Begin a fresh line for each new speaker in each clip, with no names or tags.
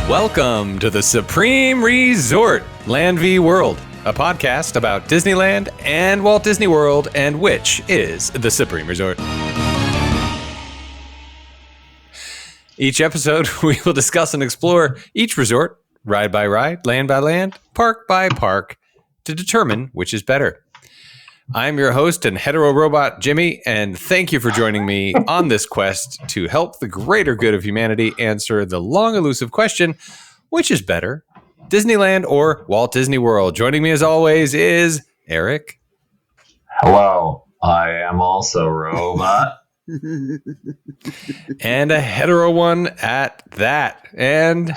Welcome to the Supreme Resort, Land v World, a podcast about Disneyland and Walt Disney World and which is the Supreme Resort. Each episode, we will discuss and explore each resort, ride by ride, land by land, park by park, to determine which is better. I'm your host and hetero robot, Jimmy, and thank you for joining me on this quest to help the greater good of humanity answer the long elusive question, which is better, Disneyland or Walt Disney World? Joining me as always is Eric.
Hello, I am also a robot.
And a hetero one at that. And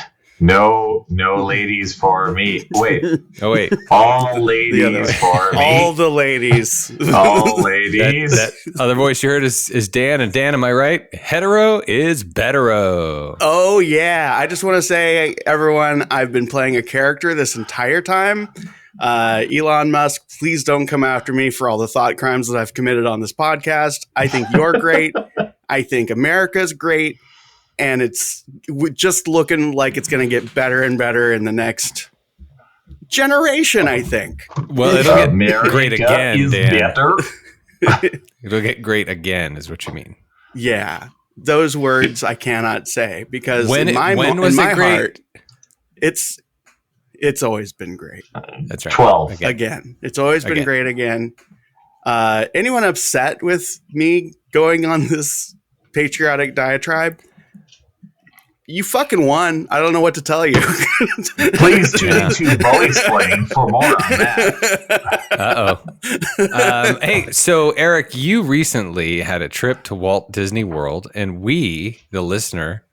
no ladies for me. Wait.
Oh, wait.
All ladies for me.
All the ladies.
All ladies.
That other voice you heard is Dan. And Dan, am I right? Hetero is bettero.
Oh, yeah. I just want to say, everyone, I've been playing a character this entire time. Elon Musk, please don't come after me for all the thought crimes that I've committed on this podcast. I think you're great. I think America's great. And it's just looking like it's going to get better and better in the next generation, I think.
Well, it'll get
America
great again,
is
Dan.
better.
It'll get great again, is what you mean.
Yeah. Those words I cannot say because
When
in my
was it great?
heart, it's always been great.
That's right.
12.
Again. It's always been
Again.
great again. Anyone upset with me going on this patriotic diatribe? You fucking won. I don't know what to tell you.
Please tune into Bully Slaying for more on that.
Uh-oh. Hey, so Eric, you recently had a trip to Walt Disney World, and we, the listener,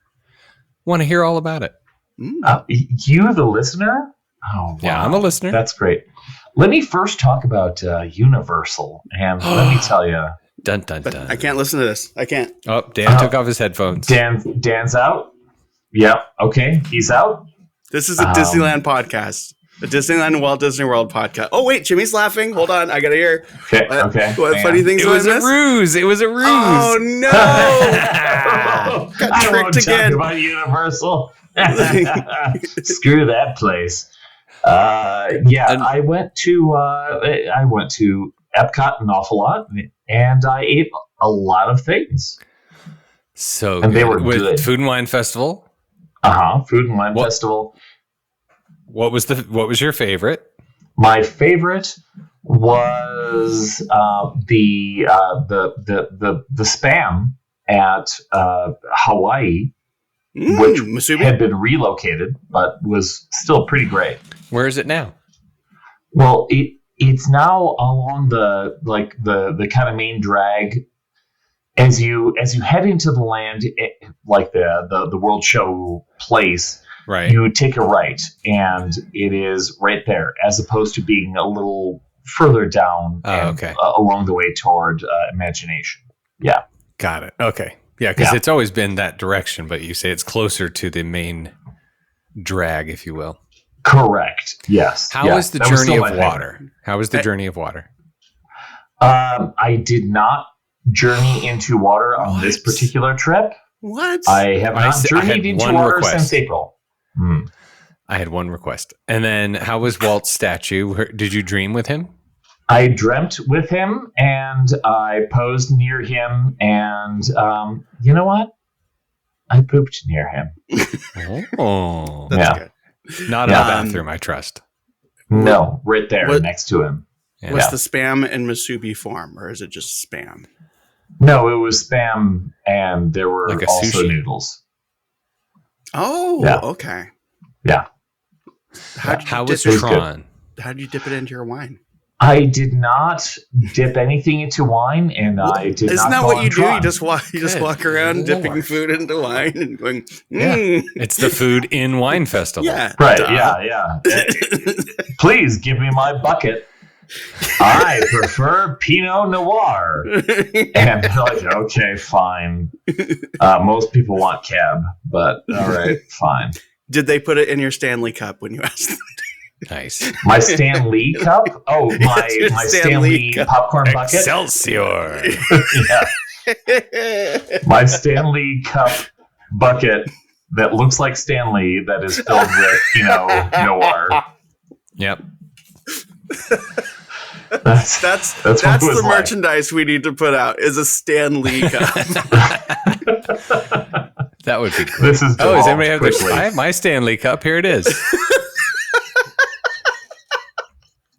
want to hear all about it.
You, the listener? Oh, wow.
Yeah, I'm a listener.
That's great. Let me first talk about Universal, and let me tell you.
Dun, dun, dun.
I can't listen to this. I can't.
Oh, Dan took off his headphones.
Dan's out? Yep. Okay. He's out.
This is a Disneyland podcast. A Disneyland and Walt Disney World podcast. Oh, wait. Jimmy's laughing. Hold on. I got to hear.
Okay. Okay.
What funny things
It was a ruse. It was a ruse.
Oh, no. Got
I won't
tricked again.
talk about Universal. Screw that place. I went to Epcot an awful lot, and I ate a lot of things.
So
And they were
with
good.
Food and Wine Festival.
Food and Wine Festival.
What was your favorite?
My favorite was the Spam at Hawaii, which
Masubi?
had been relocated, but was still pretty great.
Where is it now?
Well, it's now along the kind of main drag. As you head into the land, like the World Show place,
Right.
you take a right, and it is right there, as opposed to being a little further down along the way toward Imagination. Yeah.
Got it. Okay. Yeah, because it's always been that direction, but you say it's closer to the main drag, if you will.
Correct. Yes.
How was the journey of water? How was the journey of water?
I did not journey into water on this particular trip.
What?
I have not journeyed into water since April.
I had one request. And then how was Walt's statue? Did you dream with him?
I dreamt with him, and I posed near him, and you know what? I pooped near him.
Oh.
That's good.
Not in the bathroom, I trust.
No, right there next to him.
Yeah.
Was the Spam in Masubi form, or is it just Spam?
No, it was Spam, and there were
Like a
also
sushi?
Noodles.
Oh,
Yeah.
okay.
Yeah.
How was
it?
Tron?
How do you dip it into your wine?
I did not dip anything into wine, and I did not.
Isn't that
go
what
on
you do?
Tron.
You just walk around dipping
Lord.
food into wine and going,
It's the Food in Wine Festival.
yeah.
Right,
duh.
yeah. Please give me my bucket. I prefer Pinot Noir. And they're like, okay, fine. Most people want Cab, but all right, fine.
Did they put it in your Stanley cup when you asked them?
Nice.
My Stan Lee cup? Oh, my
Your
Stan Lee
cup.
popcorn bucket?
Excelsior.
Yeah. My Stan Lee cup bucket that looks like Stanley that is filled with, Noir.
Yep.
That's
the merchandise we need to put out is a Stan Lee cup.
That would be great.
This is
does anybody have
quickly.
I have my Stanley cup. Here it is.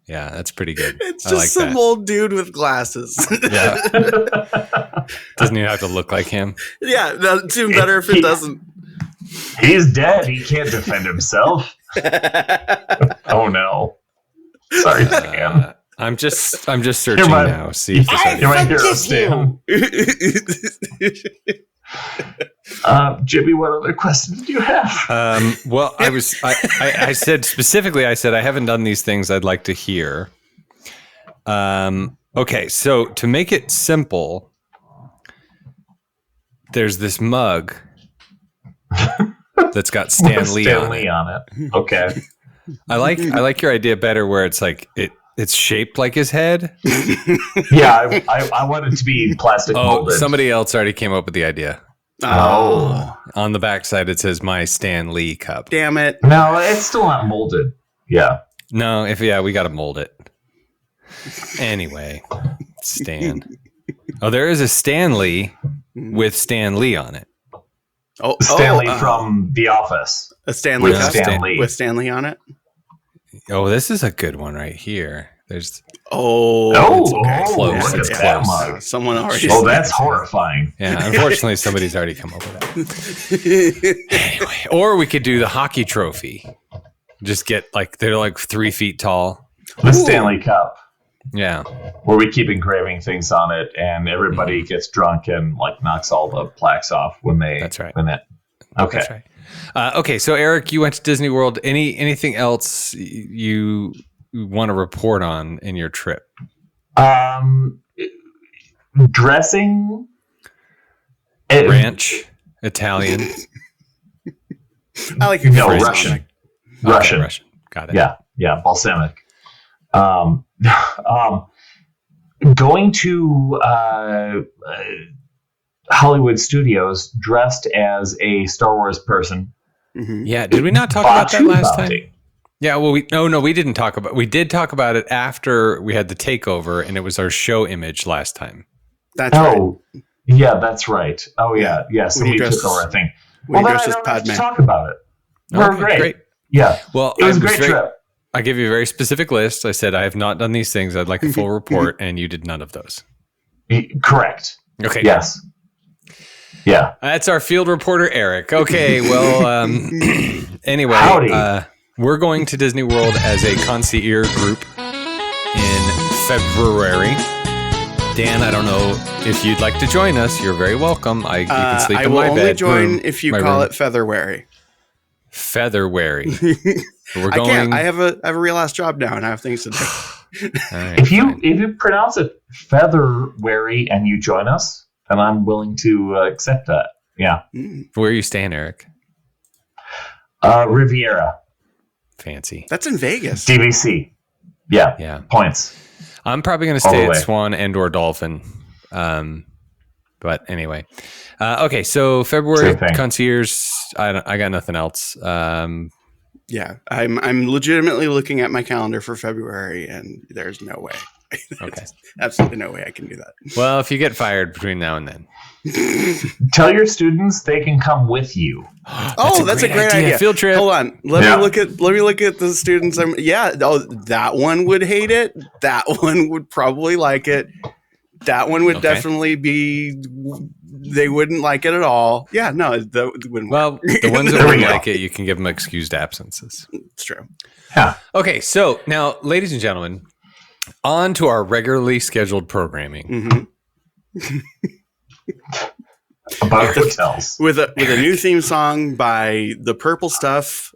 Yeah, that's pretty good.
It's
I
just
like
some
that.
old dude with glasses.
Yeah. Doesn't even have to look like him.
Yeah, that's even better if it doesn't.
He's dead. He can't defend himself. Oh no. Sorry, Stan.
I'm just searching now. See if there's
You're my hero, Stan. Jimmy, what other questions do you have?
Well, I said specifically, I haven't done these things I'd like to hear. Okay, so to make it simple, there's this mug that's got Stan Lee on it.
Okay.
I like your idea better where it's like it's shaped like his head.
Yeah, I want it to be plastic molded.
Somebody else already came up with the idea.
Oh.
On the backside, it says my Stan Lee cup.
Damn it.
No, it's still not molded. Yeah.
No, we got to mold it. Anyway, Stan. Oh, there is a Stan Lee with Stan Lee on it.
Stanley from The Office.
A Stanley cup
Stan Lee.
with Stanley on it.
Oh, this is a good one right here. There's
close.
Look at
It's
that
close.
mug.
Someone already.
Oh, that's horrifying.
Yeah, unfortunately, somebody's already come up with that. Anyway, or we could do the hockey trophy. Just get they're like 3 feet tall.
The Stanley Cup,
Yeah.
where we keep engraving things on it, and everybody gets drunk and knocks all the plaques off when they.
That's right.
Okay.
That's right. Okay, so Eric, you went to Disney World. Anything else you want to report on in your trip?
Dressing.
Ranch, Italian.
I like your
No,
Russian.
Russian.
Okay, Russian. Got it.
Yeah, balsamic. Going to Hollywood Studios dressed as a Star Wars person.
Mm-hmm.
Yeah, did we not talk about that last
bounty.
time? Yeah, well, we didn't talk about. We did talk about it after we had the takeover, and it was our show image last time.
That's right.
Yeah, that's right. Oh yeah. Somebody took over. I think. Well, then I don't have to talk about it. We're great. Yeah.
Well,
it was a great trip.
I gave you a very specific list. I said I have not done these things. I'd like a full report, and you did none of those.
Correct.
Okay.
Yes. Yeah.
That's our field reporter, Eric. Okay. Well, anyway,
howdy.
We're going to Disney World as a concierge group in February. Dan, I don't know if you'd like to join us. You're very welcome. You can sleep in my bed.
I will only join if you call it Featherwary.
Featherwary. We're going.
I can't. I have a real ass job now, and I have things to do.
Right,
if you pronounce it Featherwary and you join us, then I'm willing to accept that. Yeah.
Where are you staying, Eric?
Riviera.
Fancy.
That's in Vegas.
DVC. Yeah.
Yeah.
Points.
I'm probably going to stay at Swan and or Dolphin. But anyway. Okay, so February concierge. I got nothing else.
Yeah, I'm legitimately looking at my calendar for February, and there's no way.
Okay.
Absolutely no way I can do that.
Well, if you get fired between now and then.
Tell your students they can come with you.
That's a great idea.
Field trip.
Hold on. Let me look at the students. That one would hate it. That one would probably like it. That one would definitely be. They wouldn't like it at all. Yeah, no, that wouldn't.
Well, the ones that wouldn't like it, you can give them excused absences.
It's true.
Yeah.
Okay, so now, ladies and gentlemen, on to our regularly scheduled programming.
Mm-hmm.
About hotels.
with a new theme song by the Purple Stuff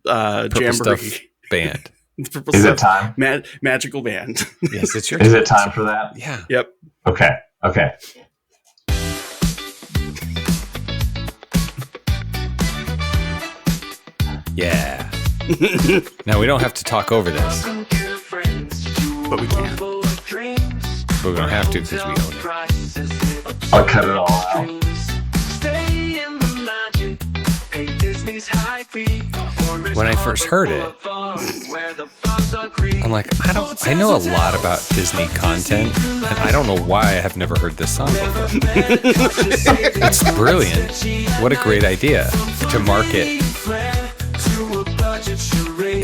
Jamboree
Stuff Band.
Purple
Is
Stuff
it time?
Magical Band.
Yes, it's your.
Is it time for that?
Yeah.
Yep.
Okay.
Yeah. Now we don't have to talk over this,
But we can.
but we don't have to because we own it.
I'll cut it all out.
When I first heard it, I'm like, I know a lot about Disney content, and I don't know why I have never heard this song before. It's brilliant. What a great idea to market.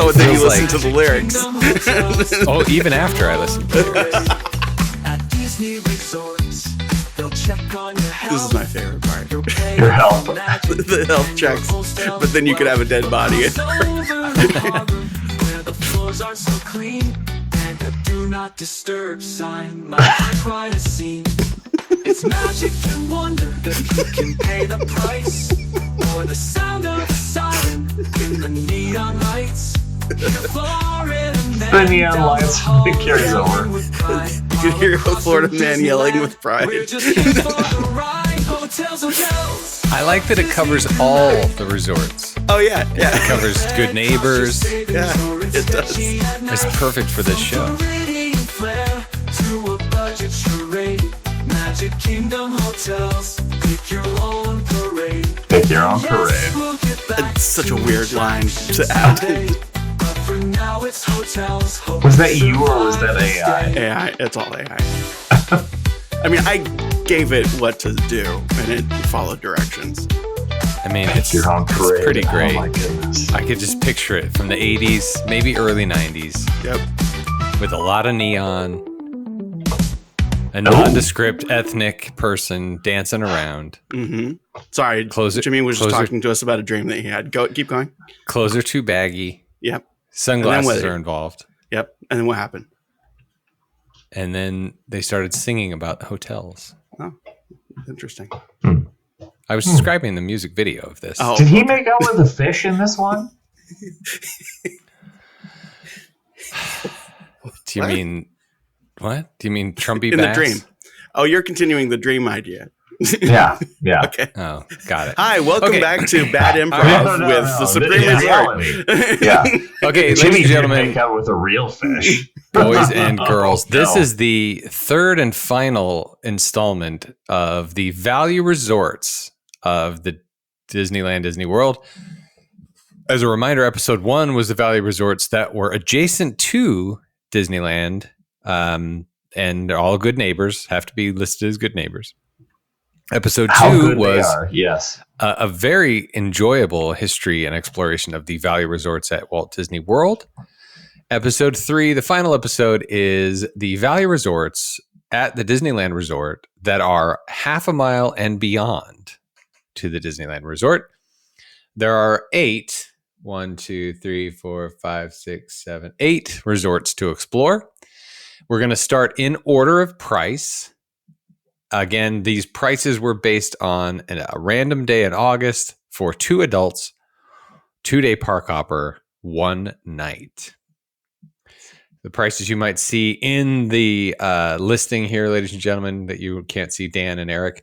Oh, and then you listen to the lyrics.
Oh, even after I listen to the lyrics.
This is my favorite part.
Your health.
The health checks, but then you could have a dead body.
The floors are so clean, and a do not disturb sign might quite a scene. It's magic and wonder that you can pay the price for the sound of the siren in the neon lights.
The neon lights carries over.
You can hear a Florida man yelling with pride.
I like that it covers all the resorts.
Oh yeah, yeah.
It covers Good Neighbors.
Yeah, it does.
It's perfect for this show.
Magic Kingdom hotels, pick your own parade.
Pick your own parade.
It's such a weird line to add.
For now it's hotels.
Was that you or was that AI?
AI, it's all AI. I mean, I gave it what to do, and it followed directions.
I mean,
Pick
it's
your own parade.
pretty great.
Oh my goodness.
I could just picture it from the 80s, maybe early 90s,
Yep.
with a lot of neon, a nondescript ethnic person dancing around.
Mm-hmm. Sorry,
Closer-
Jimmy was just
closer-
talking to us about a dream that he had. Keep going.
Clothes are too baggy.
Yep.
Sunglasses are involved.
Yep. And then what happened?
And then they started singing about hotels.
Oh, interesting.
I was describing the music video of this.
Oh,
Did he make out with a fish in this one?
Do you mean what? Do you mean Trumpy
in
bass?
the dream. Oh, you're continuing the dream idea.
Yeah, yeah.
Okay.
Oh, got it.
Hi, welcome
Okay.
back to Bad Improv
No,
with
no.
the Supreme
In
Resort.
reality. Yeah.
Okay,
Jimmy
ladies and
did
gentlemen,
make out with a real fish.
boys and girls, this
no.
is the third and final installment of the value resorts of the Disneyland Disney World. As a reminder, episode 1 was the value resorts that were adjacent to Disneyland, and they're all good neighbors, have to be listed as good neighbors. Episode
How
2
good
was
they are. Yes.
a very enjoyable history and exploration of the value resorts at Walt Disney World. Episode 3, the final episode, is the value resorts at the Disneyland Resort that are half a mile and beyond to the Disneyland Resort. There are 8 resorts to explore. We're going to start in order of price. Again, these prices were based on a random day in August for 2 adults, 2-day park hopper, 1 night. The prices you might see in the listing here, ladies and gentlemen, that you can't see Dan and Eric,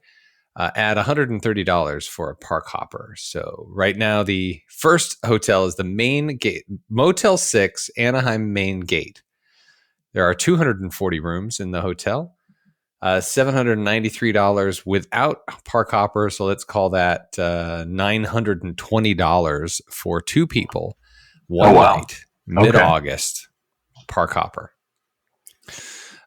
at $130 for a park hopper. So right now, the first hotel is the main gate, Motel 6, Anaheim Main Gate. There are 240 rooms in the hotel. $793 without park hopper, so let's call that $920 for 2 people, 1 night, mid-August, park hopper.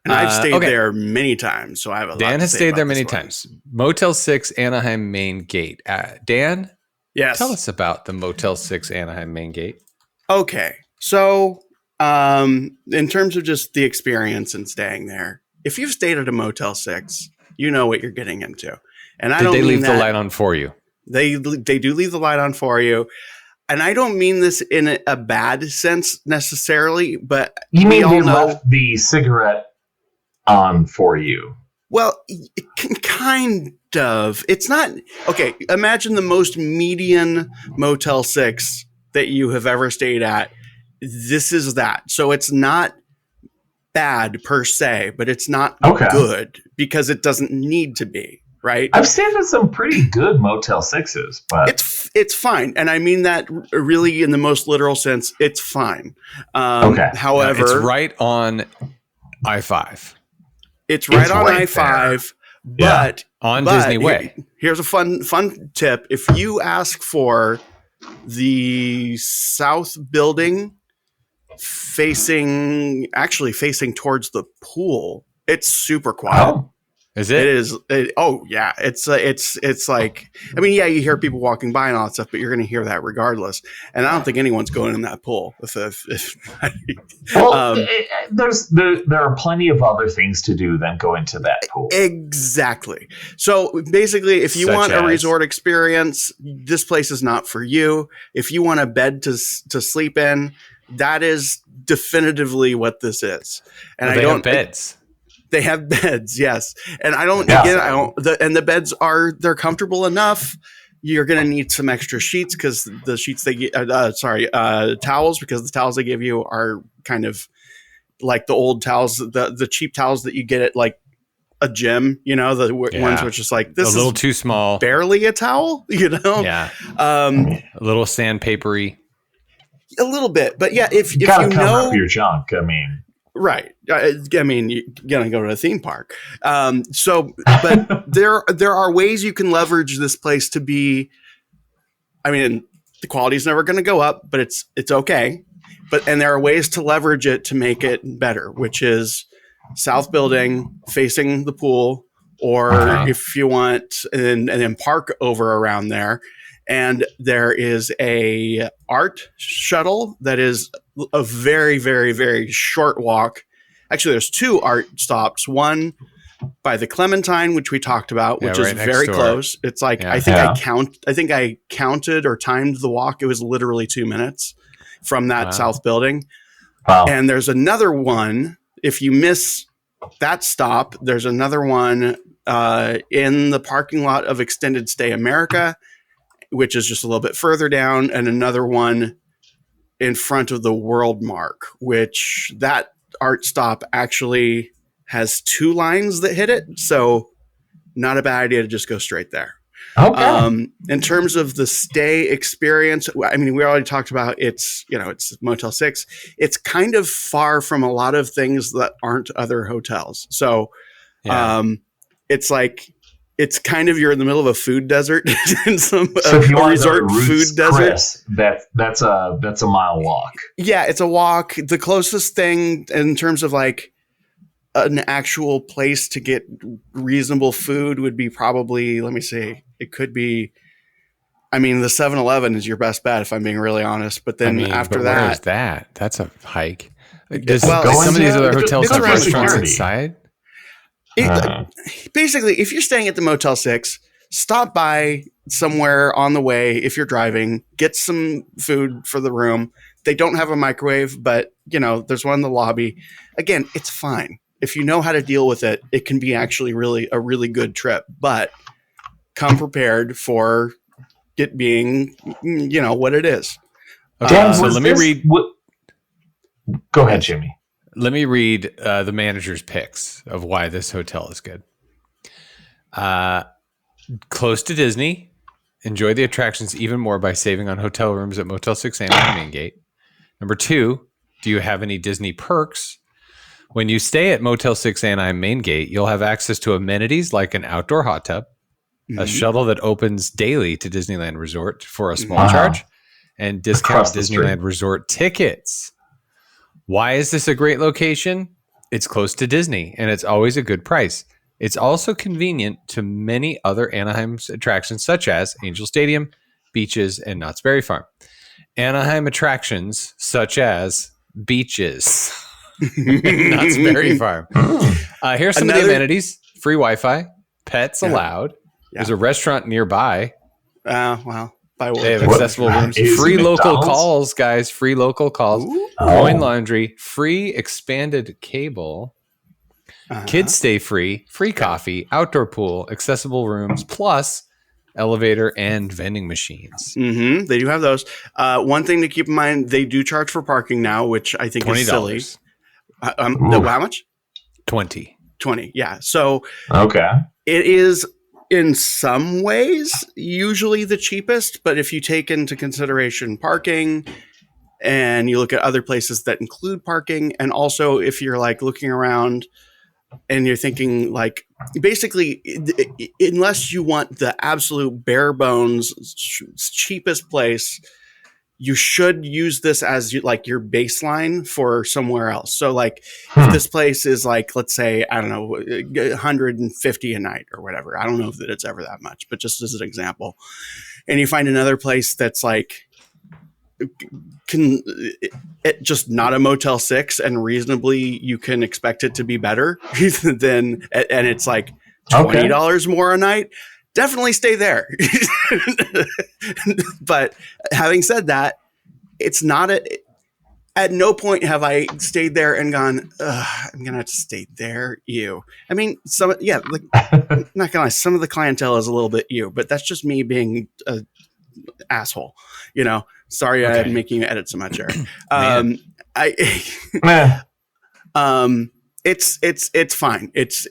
And I've stayed there many times, so I have a lot
Dan
to
has
say
stayed
about
there
this
many
one.
times. Motel 6, Anaheim Main Gate. Dan,
Yes.
tell us about the Motel 6, Anaheim Main Gate.
Okay. So, in terms of just the experience and staying there, if you've stayed at a Motel 6, you know what you're getting into. And I don't
Did they
mean
leave
that
the light on for you?
They do leave the light on for you. And I don't mean this in a bad sense necessarily, but
You mean
all
they
know,
left the cigarette on for you?
well, kind of. It's not okay. Imagine the most median Motel 6 that you have ever stayed at. This is that. So it's not bad per se, but it's not good because it doesn't need to be, right?
I've stayed at some pretty good Motel 6s, but
It's fine, and I mean that really in the most literal sense. It's fine. However,
it's right on I-5.
It's right
It's
on
right
I-5,
there.
but
On Disney Way.
Here's a fun tip: if you ask for the south building facing towards the pool. It's super quiet.
Oh,
Is
It
it?
is. Oh yeah, it's like, I mean, yeah, you hear people walking by and all that stuff, but you're going to hear that regardless. And I don't think anyone's going in that pool.
well, there are plenty of other things to do than go into that pool.
Exactly. So basically, if you
Such
want
as?
a resort experience, this place is not for you. If you want a bed to sleep in, that is definitively what this is. And
Well,
I
they
don't
have beds.
They have beds, yes. And I don't,
Yeah.
again, I don't, and the beds they're comfortable enough. You're going to need some extra sheets because the sheets towels, because the towels they give you are kind of like the old towels, the cheap towels that you get at like a gym, the ones which is like, this
a little
is
too small.
barely a towel,
Yeah. A little sandpapery.
a little bit. But yeah, if
You gotta
you
cover
know,
up your junk. I mean,
right. I mean, you're going to go to a theme park. But there are ways you can leverage this place to be, I mean, the quality's never going to go up, but it's okay. And there are ways to leverage it to make it better, which is south building facing the pool, or if you want, and then park over around there. And there is a art shuttle that is a very, very, very short walk. Actually, there's two art stops. One by the Clementine, which we talked about, which is
right next
very
door.
close. It's like,
Yeah.
I think I counted or timed the walk. It was literally 2 minutes from that
Wow.
south building.
wow.
And there's another one. If you miss that stop, there's another one in the parking lot of Extended Stay America, which is just a little bit further down, and another one in front of the World Mark, which that art stop actually has 2 lines that hit it. So not a bad idea to just go straight there.
Okay.
In terms of the stay experience, I mean, we already talked about it's Motel 6. It's kind of far from a lot of things that aren't other hotels. So it's like, it's kind of, you're in the middle of a food desert in
So if you
a
want
resort
to
food desert.
Chris, that's a mile walk.
Yeah, it's a walk. The closest thing in terms of like an actual place to get reasonable food would be probably, let me see, it could be, I mean, the 7-Eleven is your best bet if I'm being really honest. But then after
but
that,
where's that? That's a hike. Does
Well,
some of these other hotels
it's
have
around
restaurants
security.
inside?
basically, if you're staying at the Motel 6, stop by somewhere on the way. If you're driving, get some food for the room. They don't have a microwave, but there's one in the lobby. Again, it's fine. If you know how to deal with it, it can be actually a really good trip, but come prepared for it being, what it is.
Dan,
So
was
let me
this-
read.
Go ahead, Jimmy.
Let me read the manager's picks of why this hotel is good. Close to Disney. Enjoy the attractions even more by saving on hotel rooms at Motel 6 and Main Gate. Number 2, do you have any Disney perks? When you stay at Motel 6 Anaheim Main Gate, you'll have access to amenities like an outdoor hot tub, a shuttle that opens daily to Disneyland Resort for a small
Wow.
charge, and discount
Across the street.
Disneyland Resort tickets. Why is this a great location? It's close to Disney, and it's always a good price. It's also convenient to many other Anaheim's attractions, such as Angel Stadium, beaches, and Knott's Berry Farm. Anaheim attractions, such as beaches. Knott's Berry Farm. Here's some of the amenities: free Wi-Fi, pets allowed. There's a restaurant nearby.
Well, by
They have
what?
accessible rooms,
Is it
free local
McDonald's?
calls, guys. Free local calls,
Ooh.
coin laundry, free expanded cable, kids stay free, free coffee, outdoor pool, accessible rooms, plus elevator and vending machines.
Mm-hmm. They do have those. One thing to keep in mind, they do charge for parking now, which I think is silly.
$20.
How much?
20.
20. Yeah. So
Okay.
it is in some ways usually the cheapest, but if you take into consideration parking and you look at other places that include parking, and also if you're like looking around and you're thinking like, basically, unless you want the absolute bare bones, cheapest place, you should use this as like your baseline for somewhere else. So like if this place is like, let's say, I don't know, 150 a night or whatever. I don't know if that it's ever that much, but just as an example. And you find another place that's like, just not a Motel 6 and reasonably you can expect it to be better than, and it's like $20 more a night, definitely stay there. But having said that, it's not at no point have I stayed there and gone, I'm gonna have to stay there. Ew. I mean, like, I'm not gonna lie, some of the clientele is a little bit ew, but that's just me being a asshole, you know. Sorry, okay. I'm making you edit so much, Eric. It's fine. It's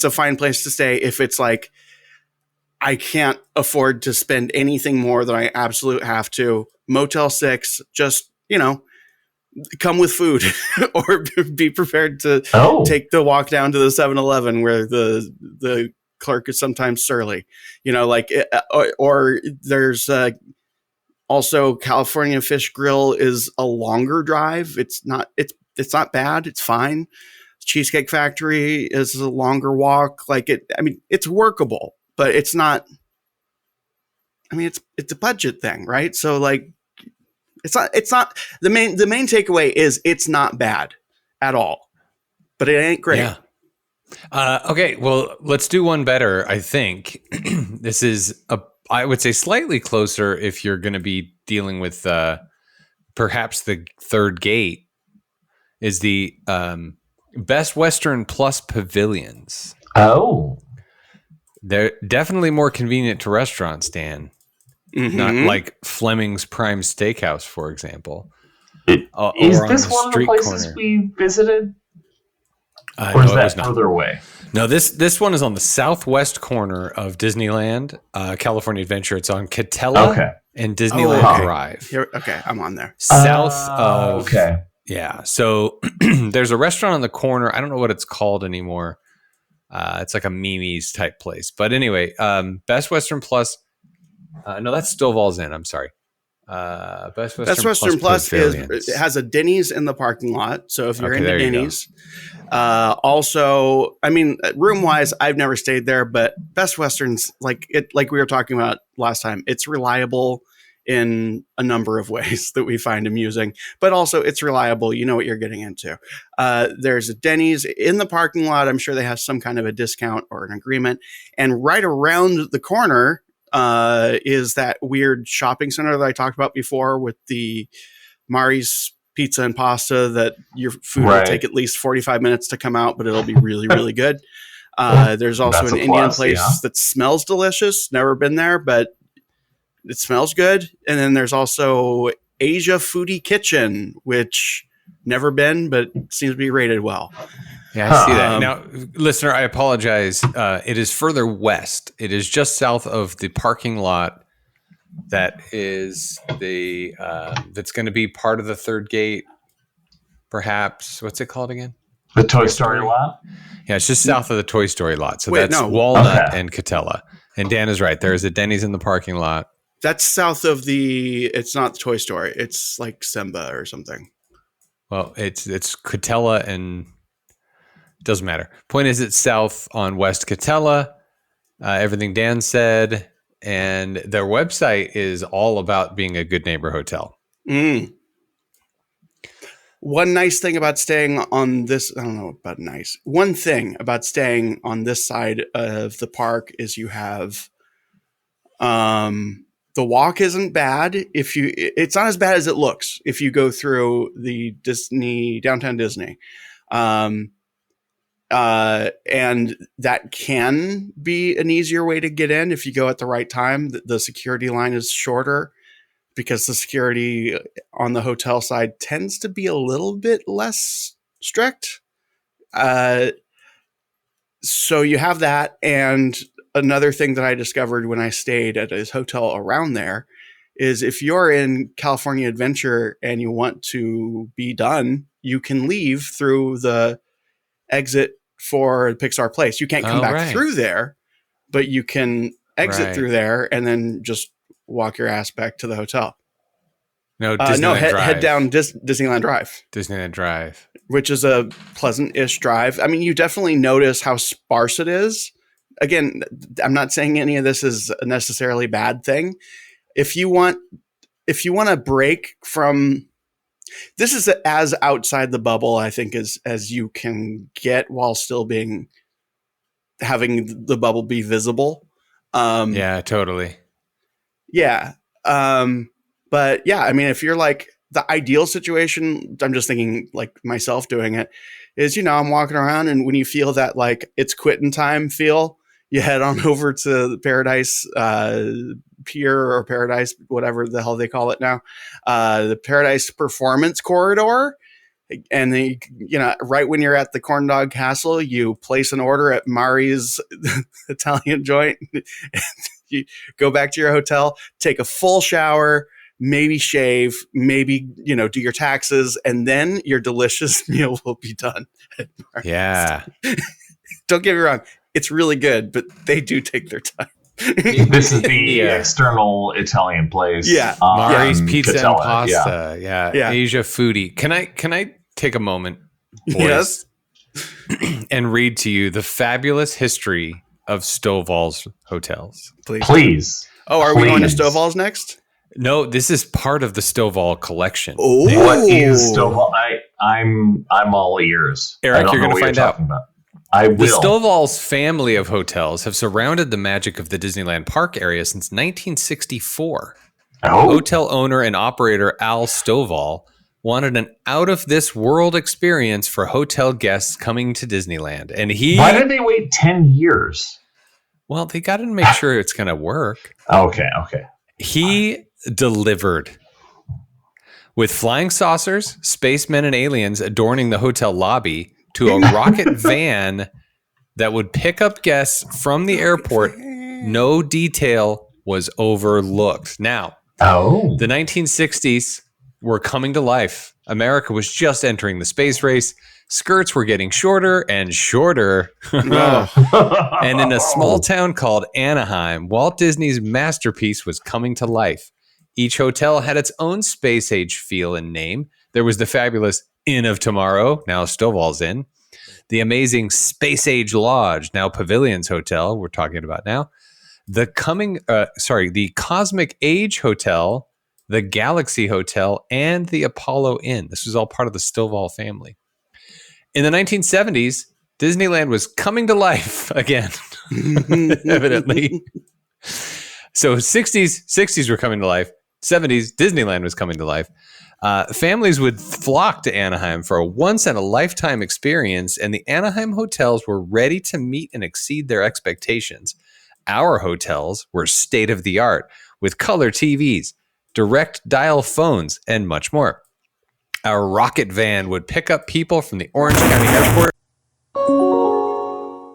a fine place to stay if it's like I can't afford to spend anything more than I absolutely have to. Motel 6, just, you know, come with food or be prepared to take the walk down to the 7-Eleven where the clerk is sometimes surly, you know, like, or there's also California Fish Grill is a longer drive. It's not bad. It's fine. Cheesecake Factory is a longer walk. Like it's workable, but it's not, it's a budget thing, right? So like, it's not the main takeaway is it's not bad at all, but it ain't great.
Yeah. Okay, well, let's do one better. I think this is I would say slightly closer if you're going to be dealing with perhaps the third gate is the Best Western Plus Pavilions.
Oh.
They're definitely more convenient to restaurants, Dan. Mm-hmm. Not like Fleming's Prime Steakhouse, for example.
Is this one of the places we visited? Or is that further away?
No, this one is on the southwest corner of Disneyland, California Adventure. It's on Katella and Disneyland Drive.
Okay, I'm on there.
South of... Okay. Yeah, so there's a restaurant on the corner. I don't know what it's called anymore. It's like a Mimi's type place. But anyway, Best Western Plus... no, that's Stovall's Inn. I'm sorry. Best Western Plus
has a Denny's in the parking lot. So if you're into Denny's, also, I mean, room wise, I've never stayed there, but Best Western's like we were talking about last time. It's reliable in a number of ways that we find amusing, but also it's reliable. You know what you're getting into. There's a Denny's in the parking lot. I'm sure they have some kind of a discount or an agreement, and right around the corner is that weird shopping center that I talked about before with the Mari's Pizza and Pasta that your food will take at least 45 minutes to come out, but it'll be really, really good. There's also an Indian place that smells delicious. Never been there, but it smells good. And then there's also Asia Foodie Kitchen, which never been, but seems to be rated well.
Yeah, I see that. Now, listener, I apologize. It is further west. It is just south of the parking lot that is that's going to be part of the third gate, perhaps. What's it called again?
The Toy Story lot?
Yeah, it's just south of the Toy Story lot. So that's Walnut and Katella. And Dan is right. There is a Denny's in the parking lot.
That's south of it's not Toy Story. It's like Simba or something.
Well, it's Katella and... Doesn't matter. Point is, it's south on West Katella. Everything Dan said, and their website is all about being a good neighbor hotel.
One nice thing about staying on this, I don't know about nice. One thing about staying on this side of the park is you have, the walk isn't bad. It's not as bad as it looks if you go through the downtown Disney. And that can be an easier way to get in if you go at the right time. The security line is shorter because the security on the hotel side tends to be a little bit less strict. So you have that. And another thing that I discovered when I stayed at his hotel around there is if you're in California Adventure and you want to be done, you can leave through the exit for Pixar Place. You can't come back through there, but you can exit through there and then just walk your ass back to the hotel.
No,
head down Disneyland Drive.
Disneyland Drive.
Which is a pleasant-ish drive. I mean, you definitely notice how sparse it is. Again, I'm not saying any of this is a necessarily bad thing. If you want to break from, this is as outside the bubble, I think, as you can get while still having the bubble be visible.
Yeah, totally.
Yeah. But yeah, I mean, if you're like the ideal situation, I'm just thinking like myself doing it is, I'm walking around and when you feel that like it's quitting time feel, you head on over to the Paradise Pier or Paradise, whatever the hell they call it now, the Paradise Performance Corridor. And then, right when you're at the Corn Dog Castle, you place an order at Mari's Italian joint. You go back to your hotel, take a full shower, maybe shave, maybe, do your taxes, and then your delicious meal will be done.
Yeah.
Don't get me wrong. It's really good, but they do take their time.
This is the external Italian place.
Yeah.
Mari's Pizza
Katella,
and Pasta. Yeah. Asia foodie. Can I take a moment, boys, and read to you the fabulous history of Stovall's hotels?
Please.
Oh, are we going to Stovall's next?
No, this is part of the Stovall collection.
Oh,
what is Stovall? I'm all ears.
Eric, you're going to find out.
I will.
The Stovall's family of hotels have surrounded the magic of the Disneyland Park area since 1964. Hotel owner and operator Al Stovall wanted an out-of-this-world experience for hotel guests coming to Disneyland. And
why did they wait 10 years?
Well, they got to make sure it's going to work.
Okay.
He delivered. With flying saucers, spacemen, and aliens adorning the hotel lobby, to a rocket van that would pick up guests from the airport. No detail was overlooked. Now, the 1960s were coming to life. America was just entering the space race. Skirts were getting shorter and shorter. And in a small town called Anaheim, Walt Disney's masterpiece was coming to life. Each hotel had its own space age feel and name. There was the fabulous Inn of Tomorrow, now Stovall's Inn. The amazing Space Age Lodge, now Pavilions Hotel, we're talking about now. The Cosmic Age Hotel, the Galaxy Hotel, and the Apollo Inn. This was all part of the Stovall family. In the 1970s, Disneyland was coming to life again, evidently. So 60s were coming to life. 70s, Disneyland was coming to life. Families would flock to Anaheim for a once-in-a-lifetime experience, and the Anaheim hotels were ready to meet and exceed their expectations. Our hotels were state-of-the-art, with color TVs, direct dial phones, and much more. Our rocket van would pick up people from the Orange County Airport.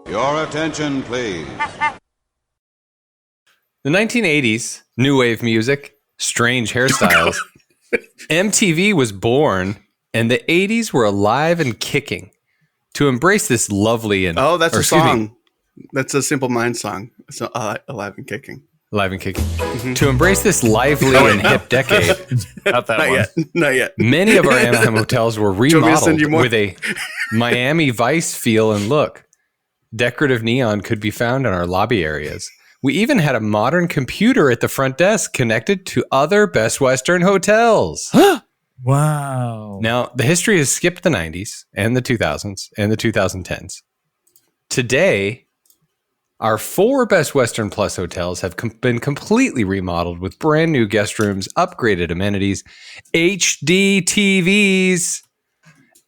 Your attention, please.
The 1980s, new wave music, strange hairstyles. MTV was born, and the 80s were alive and kicking. To embrace this lovely and...
Oh, that's a song. That's a Simple Minds song. So, Alive and Kicking.
Alive and Kicking. Mm-hmm. To embrace this lively and hip decade...
Not yet.
Many of our Anaheim hotels were remodeled with a Miami Vice feel and look. Decorative neon could be found in our lobby areas. We even had a modern computer at the front desk connected to other Best Western hotels.
Wow.
Now, the history has skipped the 90s and the 2000s and the 2010s. Today, our 4 Best Western Plus hotels have been completely remodeled with brand new guest rooms, upgraded amenities, HD TVs,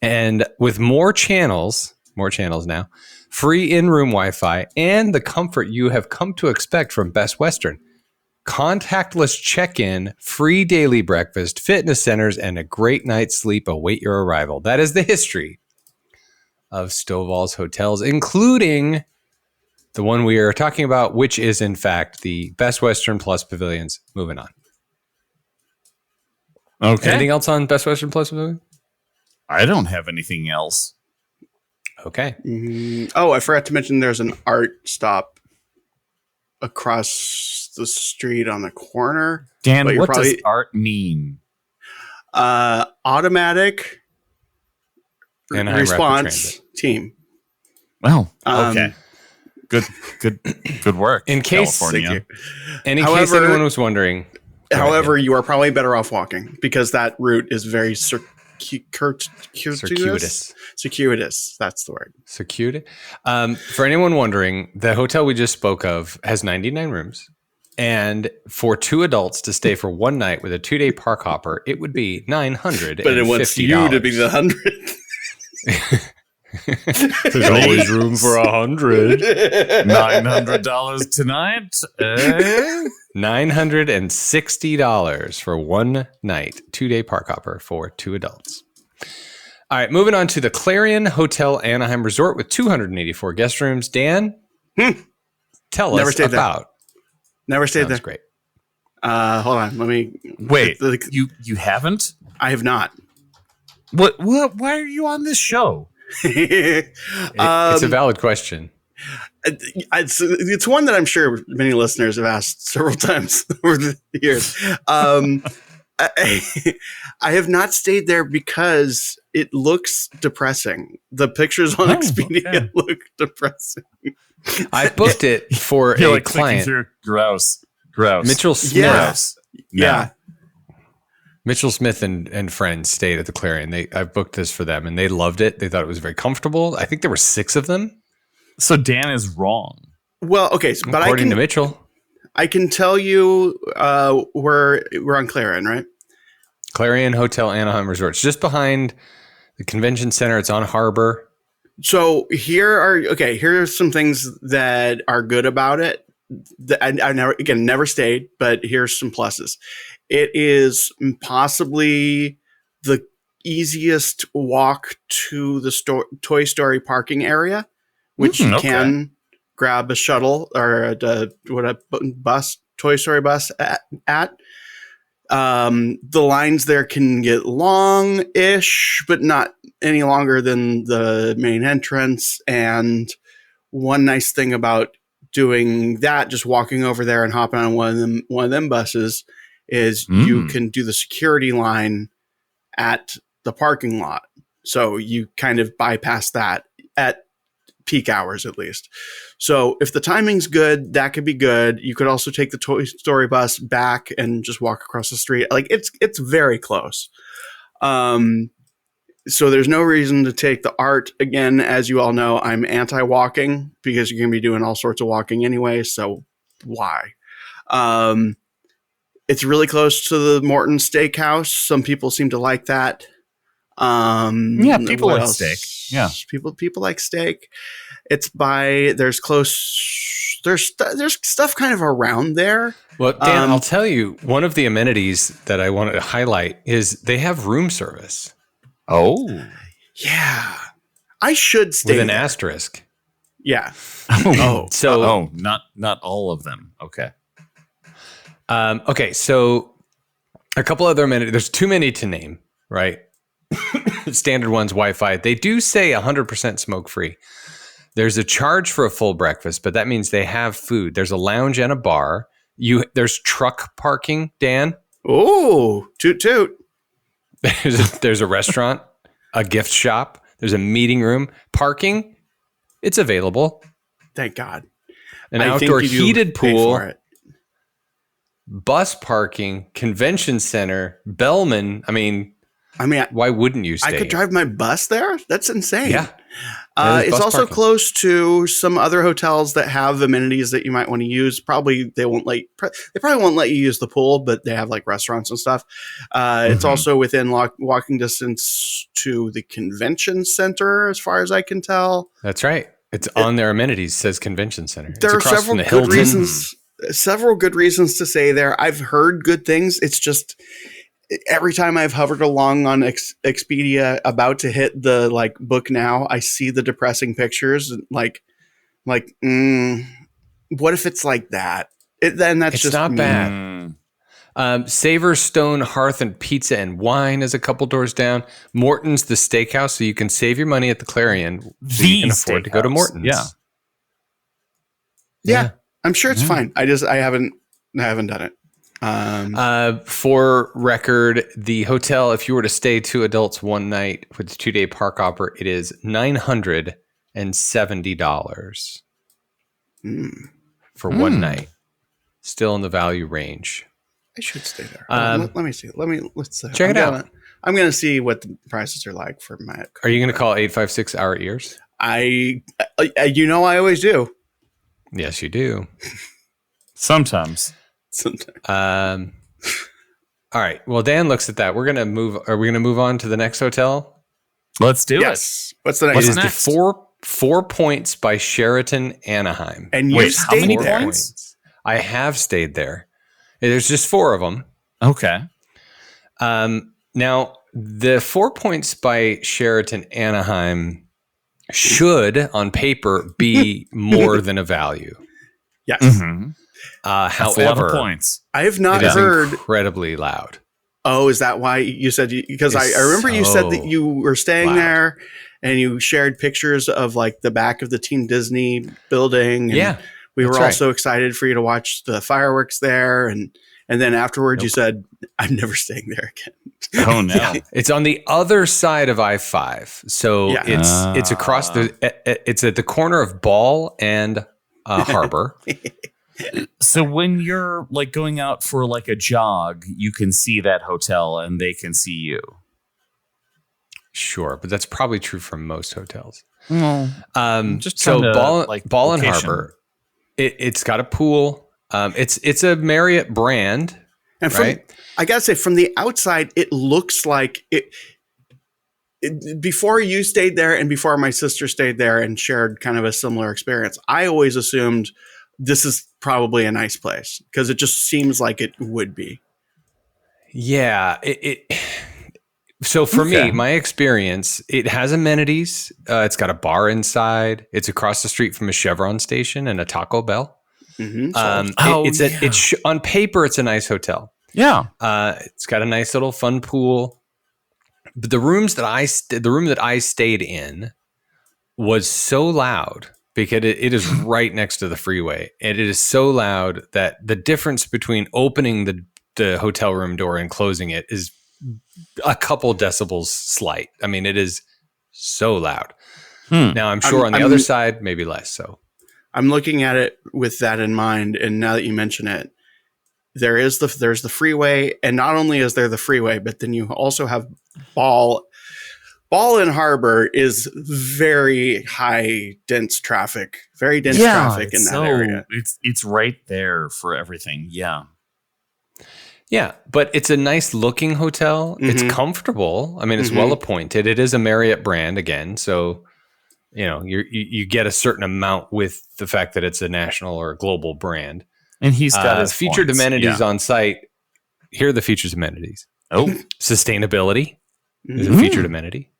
and with more channels now, free in-room Wi-Fi, and the comfort you have come to expect from Best Western. Contactless check-in, free daily breakfast, fitness centers, and a great night's sleep await your arrival. That is the history of Stovall's hotels, including the one we are talking about, which is, in fact, the Best Western Plus Pavilions. Moving on.
Okay.
Anything else on Best Western Plus movie?
I don't have anything else.
Okay.
Oh, I forgot to mention there's an art stop across the street on the corner.
Dan,
But you're
what does
probably-
art mean?
Automatic
Anaheim Rapid
response
Transit.
team.
Well,
Um,
okay. Good work.
In case-
California.
Thank
And in case
However-
anyone was wondering,
However, you are probably better off walking because that route is very circuitous. Circuitous. That's the word.
Circuitous. For anyone wondering, the hotel we just spoke of has 99 rooms. And for 2 adults to stay for 1 night with a 2-day park hopper, it would be $950.
But it wants you to be the 100.
There's always room for 100.
$900 tonight.
$960 for 1 night, 2-day park hopper for 2 adults. All right, moving on to the Clarion Hotel Anaheim Resort with 284 guest rooms. Dan, tell
Never
us
stayed there.
about.
Never stayed
Sounds
there.
great.
Hold on. Let me.
Wait, you haven't?
I have not.
What? Why are you on this show?
It's a valid question.
It's one that I'm sure many listeners have asked several times over the years. I have not stayed there because it looks depressing. The pictures on Expedia
okay.
look depressing.
I booked it for
You're
a
like clicking
client,
through grouse.
Mitchell Smith.
Yeah.
Grouse.
Yeah.
Mitchell Smith and friends stayed at the Clarion. I booked this for them, and they loved it. They thought it was very comfortable. I think there were 6 of them,
So Dan is wrong.
Well, okay, but
according to Mitchell.
I can tell you we're on Clarion, right?
Clarion Hotel Anaheim Resort. It's just behind the convention center. It's on Harbor.
So here are some things that are good about it. I never stayed, but here's some pluses. It is possibly the easiest walk to the Toy Story parking area, which you can grab a shuttle or a bus, Toy Story bus at. The lines there can get long-ish, but not any longer than the main entrance. And one nice thing about doing that, just walking over there and hopping on one of them buses, is you can do the security line at the parking lot. So you kind of bypass that at peak hours, at least. So if the timing's good, that could be good. You could also take the Toy Story bus back and just walk across the street. Like it's very close. So there's no reason to take the art. Again, as you all know, I'm anti-walking because you're going to be doing all sorts of walking anyway. So why? It's really close to the Morton Steakhouse. Some people seem to like that.
People
what
like
else?
steak. Yeah.
People like steak. It's there's stuff kind of around there.
Well, Dan, I'll tell you, one of the amenities that I wanted to highlight is they have room service
Oh.
Yeah. I should stay
with an
there.
asterisk.
Yeah.
So
not all of them. Okay.
okay, so a couple other amenities. There's too many to name, right? Standard ones, Wi-Fi. They do say 100% smoke-free. There's a charge for a full breakfast, but that means they have food. There's a lounge and a bar. There's truck parking, Dan.
Oh, toot toot.
There's a restaurant, a gift shop. There's a meeting room. Parking, it's available.
Thank God.
An
I think
outdoor
you do
heated
pay
pool.
for it.
Bus parking, convention center, Bellman. I mean, why wouldn't you stay?
I could drive my bus there? That's insane.
Yeah.
It's
bus
also
parking.
close to some other hotels that have amenities that you might want to use. Probably they probably won't let you use the pool, but they have like restaurants and stuff. It's also within walking distance to the convention center, as far as I can tell.
That's right. It's on their amenities, says convention center. It's
There are
across
several
from the
good
Hilton.
reasons. Several good reasons to say there. I've heard good things. It's just every time I've hovered along on Expedia about to hit the book now, I see the depressing pictures. What if it's like that? Then that's
It's
just
not
me.
bad. Savor Stone Hearth and Pizza and Wine is a couple doors down. Morton's the Steakhouse, so you can save your money at the Clarion. So you can afford to go to Morton's.
Yeah. I'm sure it's fine. I haven't done it.
For record, the hotel, if you were to stay 2 adults one night with the 2-day park hopper, it is $970 for one night. Still in the value range.
I should stay there. Let me see. Let's
check it out.
I'm going to see what the prices are like for my.
Are you going to call 856 our ears?
I always do.
Yes, you do.
Sometimes.
All right. Well, Dan looks at that. Are we going to move on to the next hotel?
Let's do it.
What's the next?
It is the Four Points by Sheraton Anaheim.
And you stayed
how many
there?
points?
I have stayed there. There's just 4 of them.
Okay.
Now, the 4 Points by Sheraton Anaheim should, on paper, be more than a value.
Yes.
Mm-hmm. That's
However,
a lot of points.
I have not
it is
heard.
incredibly loud.
Oh, is that why you said? Because I remember you said that you were staying there, and you shared pictures of like the back of the Team Disney building. And we were also excited for you to watch the fireworks there, and then afterwards you said, "I'm never staying there again."
Oh no!
It's on the other side of I-5, so it's across it's at the corner of Ball and Harbor.
So when you're like going out for like a jog, you can see that hotel and they can see you.
Sure, but that's probably true for most hotels.
Just
so Ball and
location.
Harbor, it's got a pool. It's a Marriott brand,
And
right?
I gotta say, from the outside, it looks like it. Before you stayed there, and before my sister stayed there and shared kind of a similar experience, I always assumed this is probably a nice place because it just seems like it would be.
Yeah. So for me, my experience, it has amenities. It's got a bar inside. It's across the street from a Chevron station and a Taco Bell.
Mm-hmm.
On paper, it's a nice hotel.
Yeah.
It's got a nice little fun pool. But the room that I stayed in was so loud because it is right next to the freeway. And it is so loud that the difference between opening the hotel room door and closing it is a couple decibels slight. I mean, it is so loud. Now, I'm sure on the other side, maybe less so.
I'm looking at it with that in mind. And now that you mention it, there's the freeway. And not only is there the freeway, but then you also have Ball and Harbor is very high dense traffic, very dense traffic in that area.
It's right there for everything. Yeah.
Yeah, but it's a nice looking hotel.
Mm-hmm.
It's comfortable. I mean, it's well appointed. It is a Marriott brand again, so you get a certain amount with the fact that it's a national or a global brand.
And he's got his
featured
points.
amenities on site. Here are the featured amenities.
Oh,
sustainability is a featured amenity.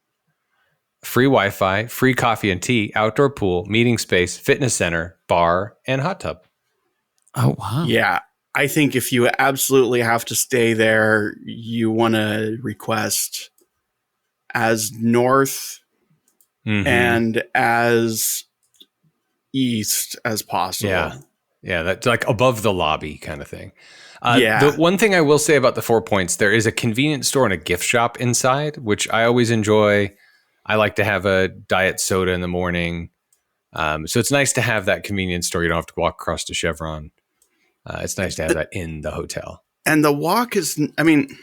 Free Wi-Fi, free coffee and tea, outdoor pool, meeting space, fitness center, bar, and hot tub.
Oh, wow.
Yeah. I think if you absolutely have to stay there, you want to request as north and as east as possible.
Yeah, that's like above the lobby kind of thing. The one thing I will say about the 4 Points, there is a convenience store and a gift shop inside, which I always enjoy. I like to have a diet soda in the morning. So it's nice to have that convenience store. You don't have to walk across to Chevron. It's nice to have that in the hotel.
And the walk is, I mean,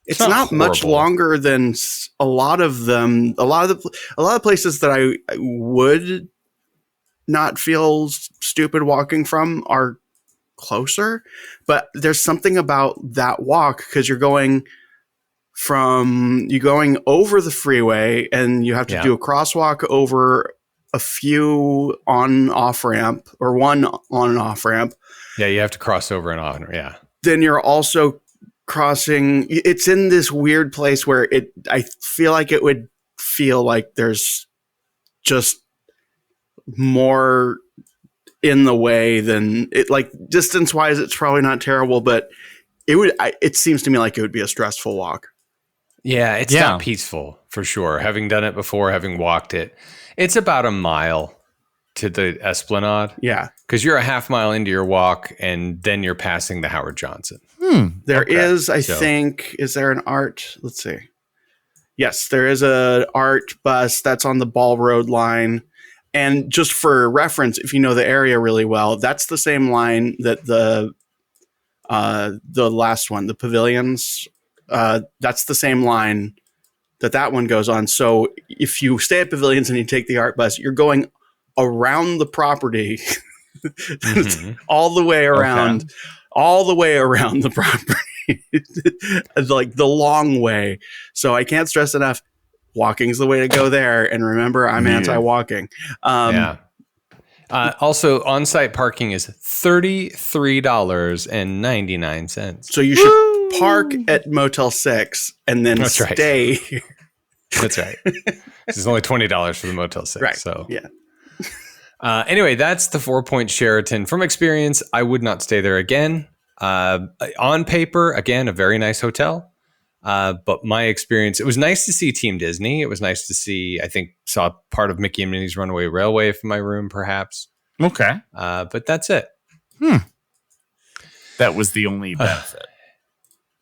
it's not much longer than a lot of them. A lot of places that I would not feel stupid walking from are closer, but there's something about that walk because you're going over the freeway and you have to do a crosswalk over a few on-off ramp or one on-off ramp.
Yeah, you have to cross over and on. Yeah.
Then you're also crossing. It's in this weird place where I feel like it would feel like there's just more in the way than it. Like distance-wise, it's probably not terrible, but It seems to me like it would be a stressful walk.
Yeah, it's not peaceful for sure. Having done it before, having walked it, it's about a mile to the Esplanade.
Yeah.
Because you're a half mile into your walk and then you're passing the Howard Johnson.
There is, I think, is there an art? Let's see. Yes, there is a art bus that's on the Ball Road line. And just for reference, if you know the area really well, that's the same line that the last one, the pavilions, that's the same line that one goes on. So if you stay at pavilions and you take the art bus, you're going around the property all the way around, the property, like the long way. So I can't stress enough. Walking's the way to go there. And remember, I'm anti-walking.
Also, on-site parking is $33.99.
So you should park at Motel 6 and then stay.
Right. That's right. It's only $20 for the Motel 6.
Right.
So
yeah.
Anyway, that's the 4 Point Sheraton. From experience, I would not stay there again. On paper, again, a very nice hotel. But my experience, it was nice to see Team Disney. It was nice to see, I think, saw part of Mickey and Minnie's Runaway Railway from my room, perhaps.
Okay.
But that's it.
That was the only benefit.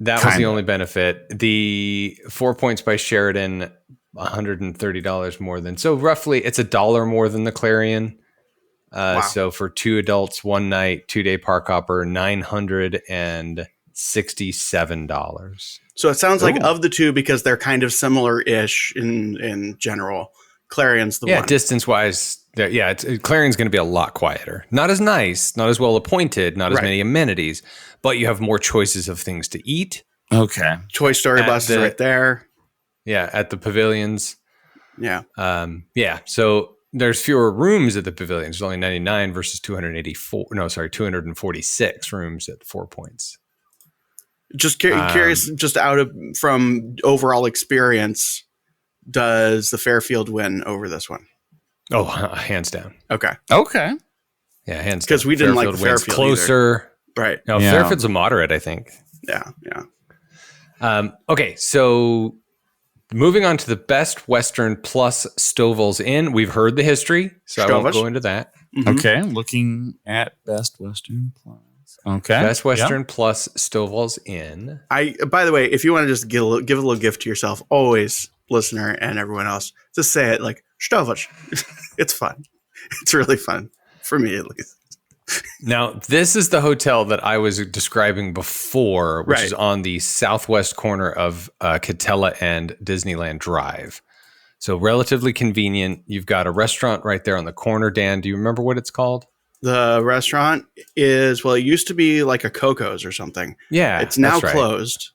That was the only benefit. The 4 Points by Sheraton, $130 more than. So roughly, it's $1 more than the Clarion.
Wow.
So for 2 adults, 1 night, 2-day park hopper, $967.
So it sounds like of the two, because they're kind of similar-ish in general, Clarion's the one.
Yeah, distance-wise, Clarion's going to be a lot quieter. Not as nice, not as well appointed, not as many amenities, but you have more choices of things to eat.
Okay.
Toy Story bus is right there.
Yeah, at the pavilions.
Yeah.
So there's fewer rooms at the pavilions. There's only 99 versus 246 rooms at 4 Points.
Just curious, just from overall experience, does the Fairfield win over this one?
Oh, hands down.
Okay.
Yeah, hands down.
Because we didn't like the Fairfield
closer.
Either. Right.
No, Fairfield's a moderate, I think.
Yeah.
Okay, so moving on to the Best Western plus Stovall's Inn. We've heard the history, so I won't go into that.
Mm-hmm. Okay, looking at Best Western plus. Okay.
Best Western plus Stovall's Inn.
By the way, if you want to just give a little gift to yourself, always, listener and everyone else, just say it like Stovall. It's fun. It's really fun for me, at least.
Now, this is the hotel that I was describing before, which is on the southwest corner of Katella and Disneyland Drive. So relatively convenient. You've got a restaurant right there on the corner. Dan, do you remember what it's called?
The restaurant is, it used to be like a Coco's or something.
Yeah.
It's now closed.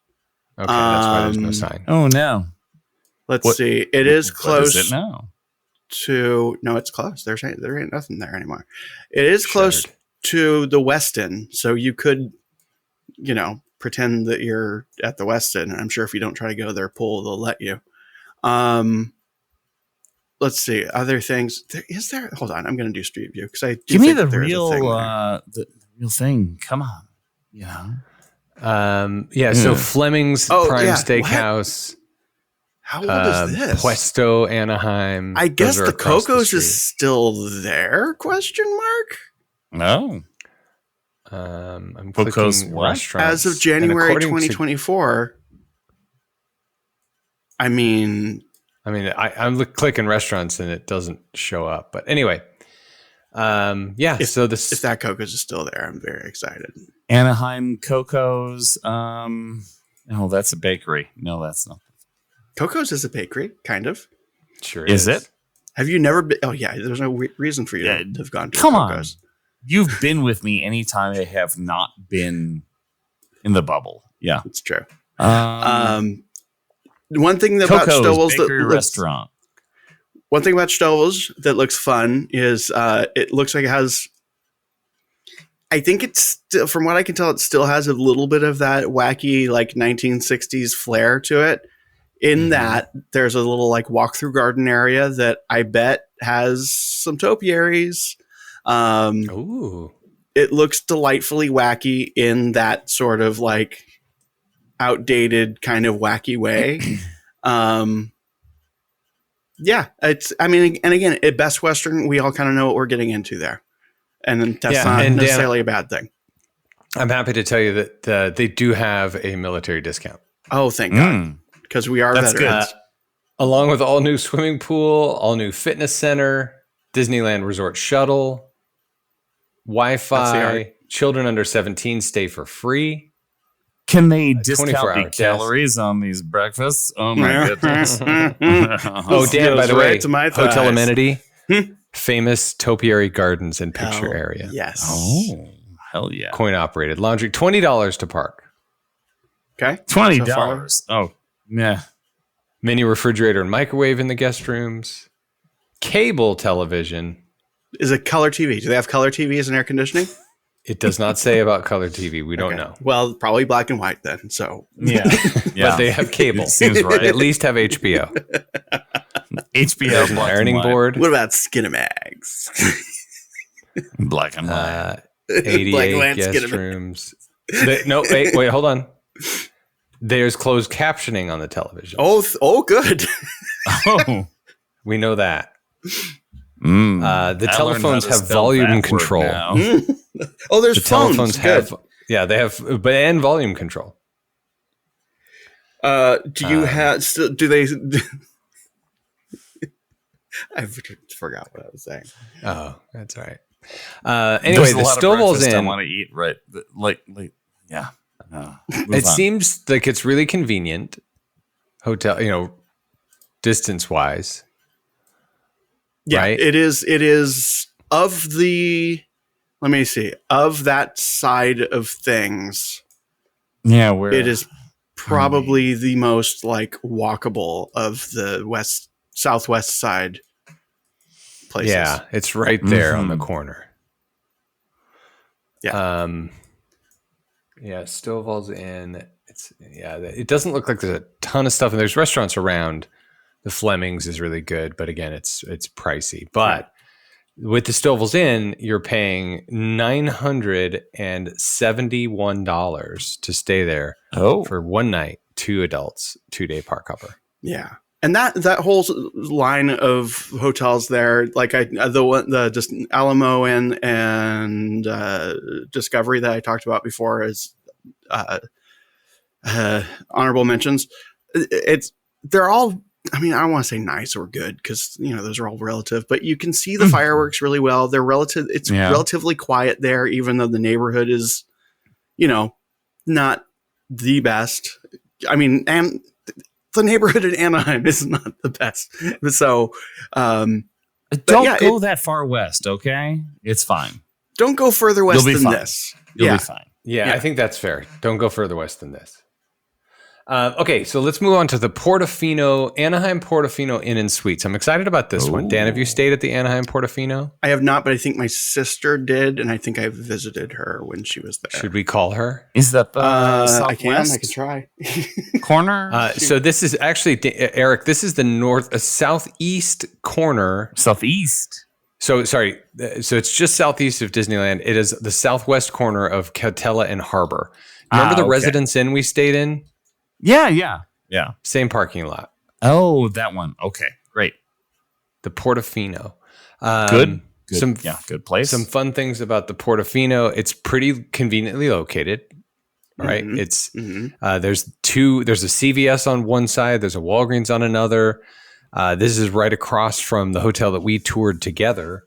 Okay, that's why there's no sign.
Oh, no.
Let's see. It is close.
What is it now?
No, it's closed. There ain't nothing there anymore. It is close to the Westin, so you could, pretend that you're at the Westin. I'm sure if you don't try to go to their pool, they'll let you. Let's see other things. Is there? Hold on, I'm going to do Street View because
give me the real thing. Come on,
So Fleming's Prime Steakhouse.
How old is this?
Puesto Anaheim.
I guess the Coco's is still there? Question mark.
No.
I'm
Coco's
clicking restaurants.
As of January 2024. I'm
clicking restaurants and it doesn't show up. But anyway, if
that Coco's is still there, I'm very excited.
Anaheim Coco's. No, that's a bakery. No, that's not.
Coco's is a bakery, kind of.
Sure
is it?
Have you never been? Oh yeah, there's no reason for you to have gone to Coco's.
You've been with me anytime I have not been in the bubble. Yeah,
it's true. One thing about Stovall's
restaurant.
One thing about Stovall's that looks fun is it looks like it has. I think it's still, from what I can tell, it still has a little bit of that wacky 1960s flair to it. In that there's a little walk-through garden area that I bet has some topiaries.
Ooh.
It looks delightfully wacky in that sort of outdated kind of wacky way. Yeah, I mean, and again, at Best Western, we all kind of know what we're getting into there, and that's not necessarily a bad thing.
I'm happy to tell you that they do have a military discount.
Oh, thank God, because we are veterans.
Along with all new swimming pool, all new fitness center, Disneyland Resort shuttle, Wi-Fi. Children under 17 stay for free.
Can they discount the calories on these breakfasts? Oh my goodness!
Oh, Dan, by the way, hotel amenity, famous topiary gardens and picture area.
Yes.
Oh, hell yeah!
Coin operated laundry, $20 to park.
Okay,
$20. Oh, yeah.
Mini refrigerator and microwave in the guest rooms. Cable television.
Is it color TV? Do they have color TVs and air conditioning?
It does not say about color TV. We don't know.
Well, probably black and white then. So
yeah.
But they have cable.
Seems right.
They at least have HBO.
HBO
an ironing board.
What about Skinamax?
Black and white.
88 guest rooms. Wait, hold on. There's closed captioning on the television.
Oh, good.
Oh,
we know that. The telephones have volume control.
Oh, there's
telephones have. Yeah, they have, and volume control.
Do you have? Do they? I forgot what I was saying.
Oh, that's all right. Anyway, the Stovall's in.
I want to eat right. Yeah.
It seems like it's really convenient. Hotel, distance wise.
Yeah,
right?
It is of the. Let me see. Of that side of things.
Yeah, where
it is probably the most walkable of the southwest side places.
Yeah, it's right there on the corner.
Yeah.
Yeah, Stovall's in. It doesn't look like there's a ton of stuff, and there's restaurants around. The Fleming's is really good, but again, it's pricey. But with the Stovall's Inn, you're paying $971 to stay there for one night, 2 adults, 2-day park hopper.
Yeah. And that whole line of hotels there, just Alamo Inn and Discovery that I talked about before is honorable mentions. They're all, I mean, I don't want to say nice or good because those are all relative, but you can see the fireworks really well. They're relatively quiet there, even though the neighborhood is, not the best. I mean, and the neighborhood in Anaheim is not the best. So,
don't go that far west. Okay, it's fine.
Don't go further west than this.
You'll be fine.
Yeah, I think that's fair. Don't go further west than this. Okay, so let's move on to the Anaheim Portofino Inn and Suites. I'm excited about this one. Dan, have you stayed at the Anaheim Portofino?
I have not, but I think my sister did, and I think I visited her when she was there.
Should we call her?
Is that the southwest?
I can try.
Corner?
So this is actually, Eric, this is the southeast corner.
Southeast?
So, sorry. So it's just southeast of Disneyland. It is the southwest corner of Katella and Harbor. Remember the Residence Inn we stayed in?
Yeah.
Same parking lot.
Oh, that one. Okay, great.
The Portofino.
Good. Good place.
Some fun things about the Portofino. It's pretty conveniently located. Right.
Mm-hmm.
It's there's a CVS on one side. There's a Walgreens on another. This is right across from the hotel that we toured together.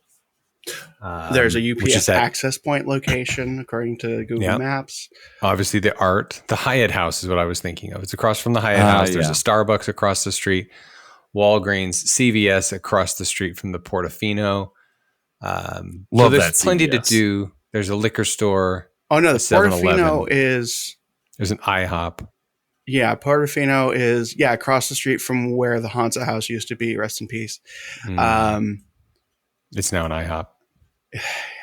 There's a UPS access point location, according to Google Maps.
Obviously, the Hyatt House is what I was thinking of. It's across from the Hyatt House. There's a Starbucks across the street, Walgreens, CVS across the street from the Portofino. So there's plenty to do. There's a liquor store.
Oh no, the Portofino
there's an IHOP.
Yeah, Portofino is across the street from where the Hansa House used to be. Rest in peace.
It's now an IHOP.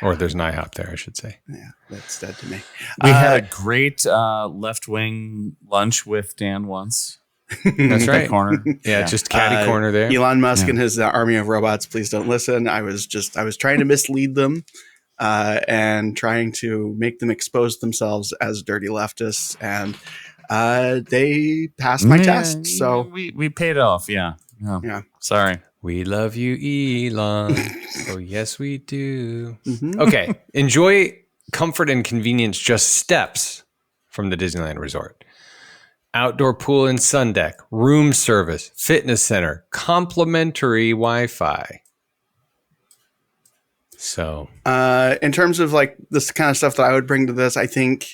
Or there's an IHOP there, I should say.
Yeah, that's dead to me.
We had a great left-wing lunch with Dan once.
That's right.
Corner.
Yeah, just catty corner there.
Elon Musk and his army of robots, please don't listen. I was trying to mislead them and trying to make them expose themselves as dirty leftists. And They passed my test. So
we paid off. Yeah.
Yeah.
Sorry.
We love you, Elon. Oh, yes, we do.
Mhm.
Okay. Enjoy comfort and convenience just steps from the Disneyland Resort. Outdoor pool and sun deck, room service, fitness center, complimentary Wi-Fi. So,
in terms of like this kind of stuff that I would bring to this, I think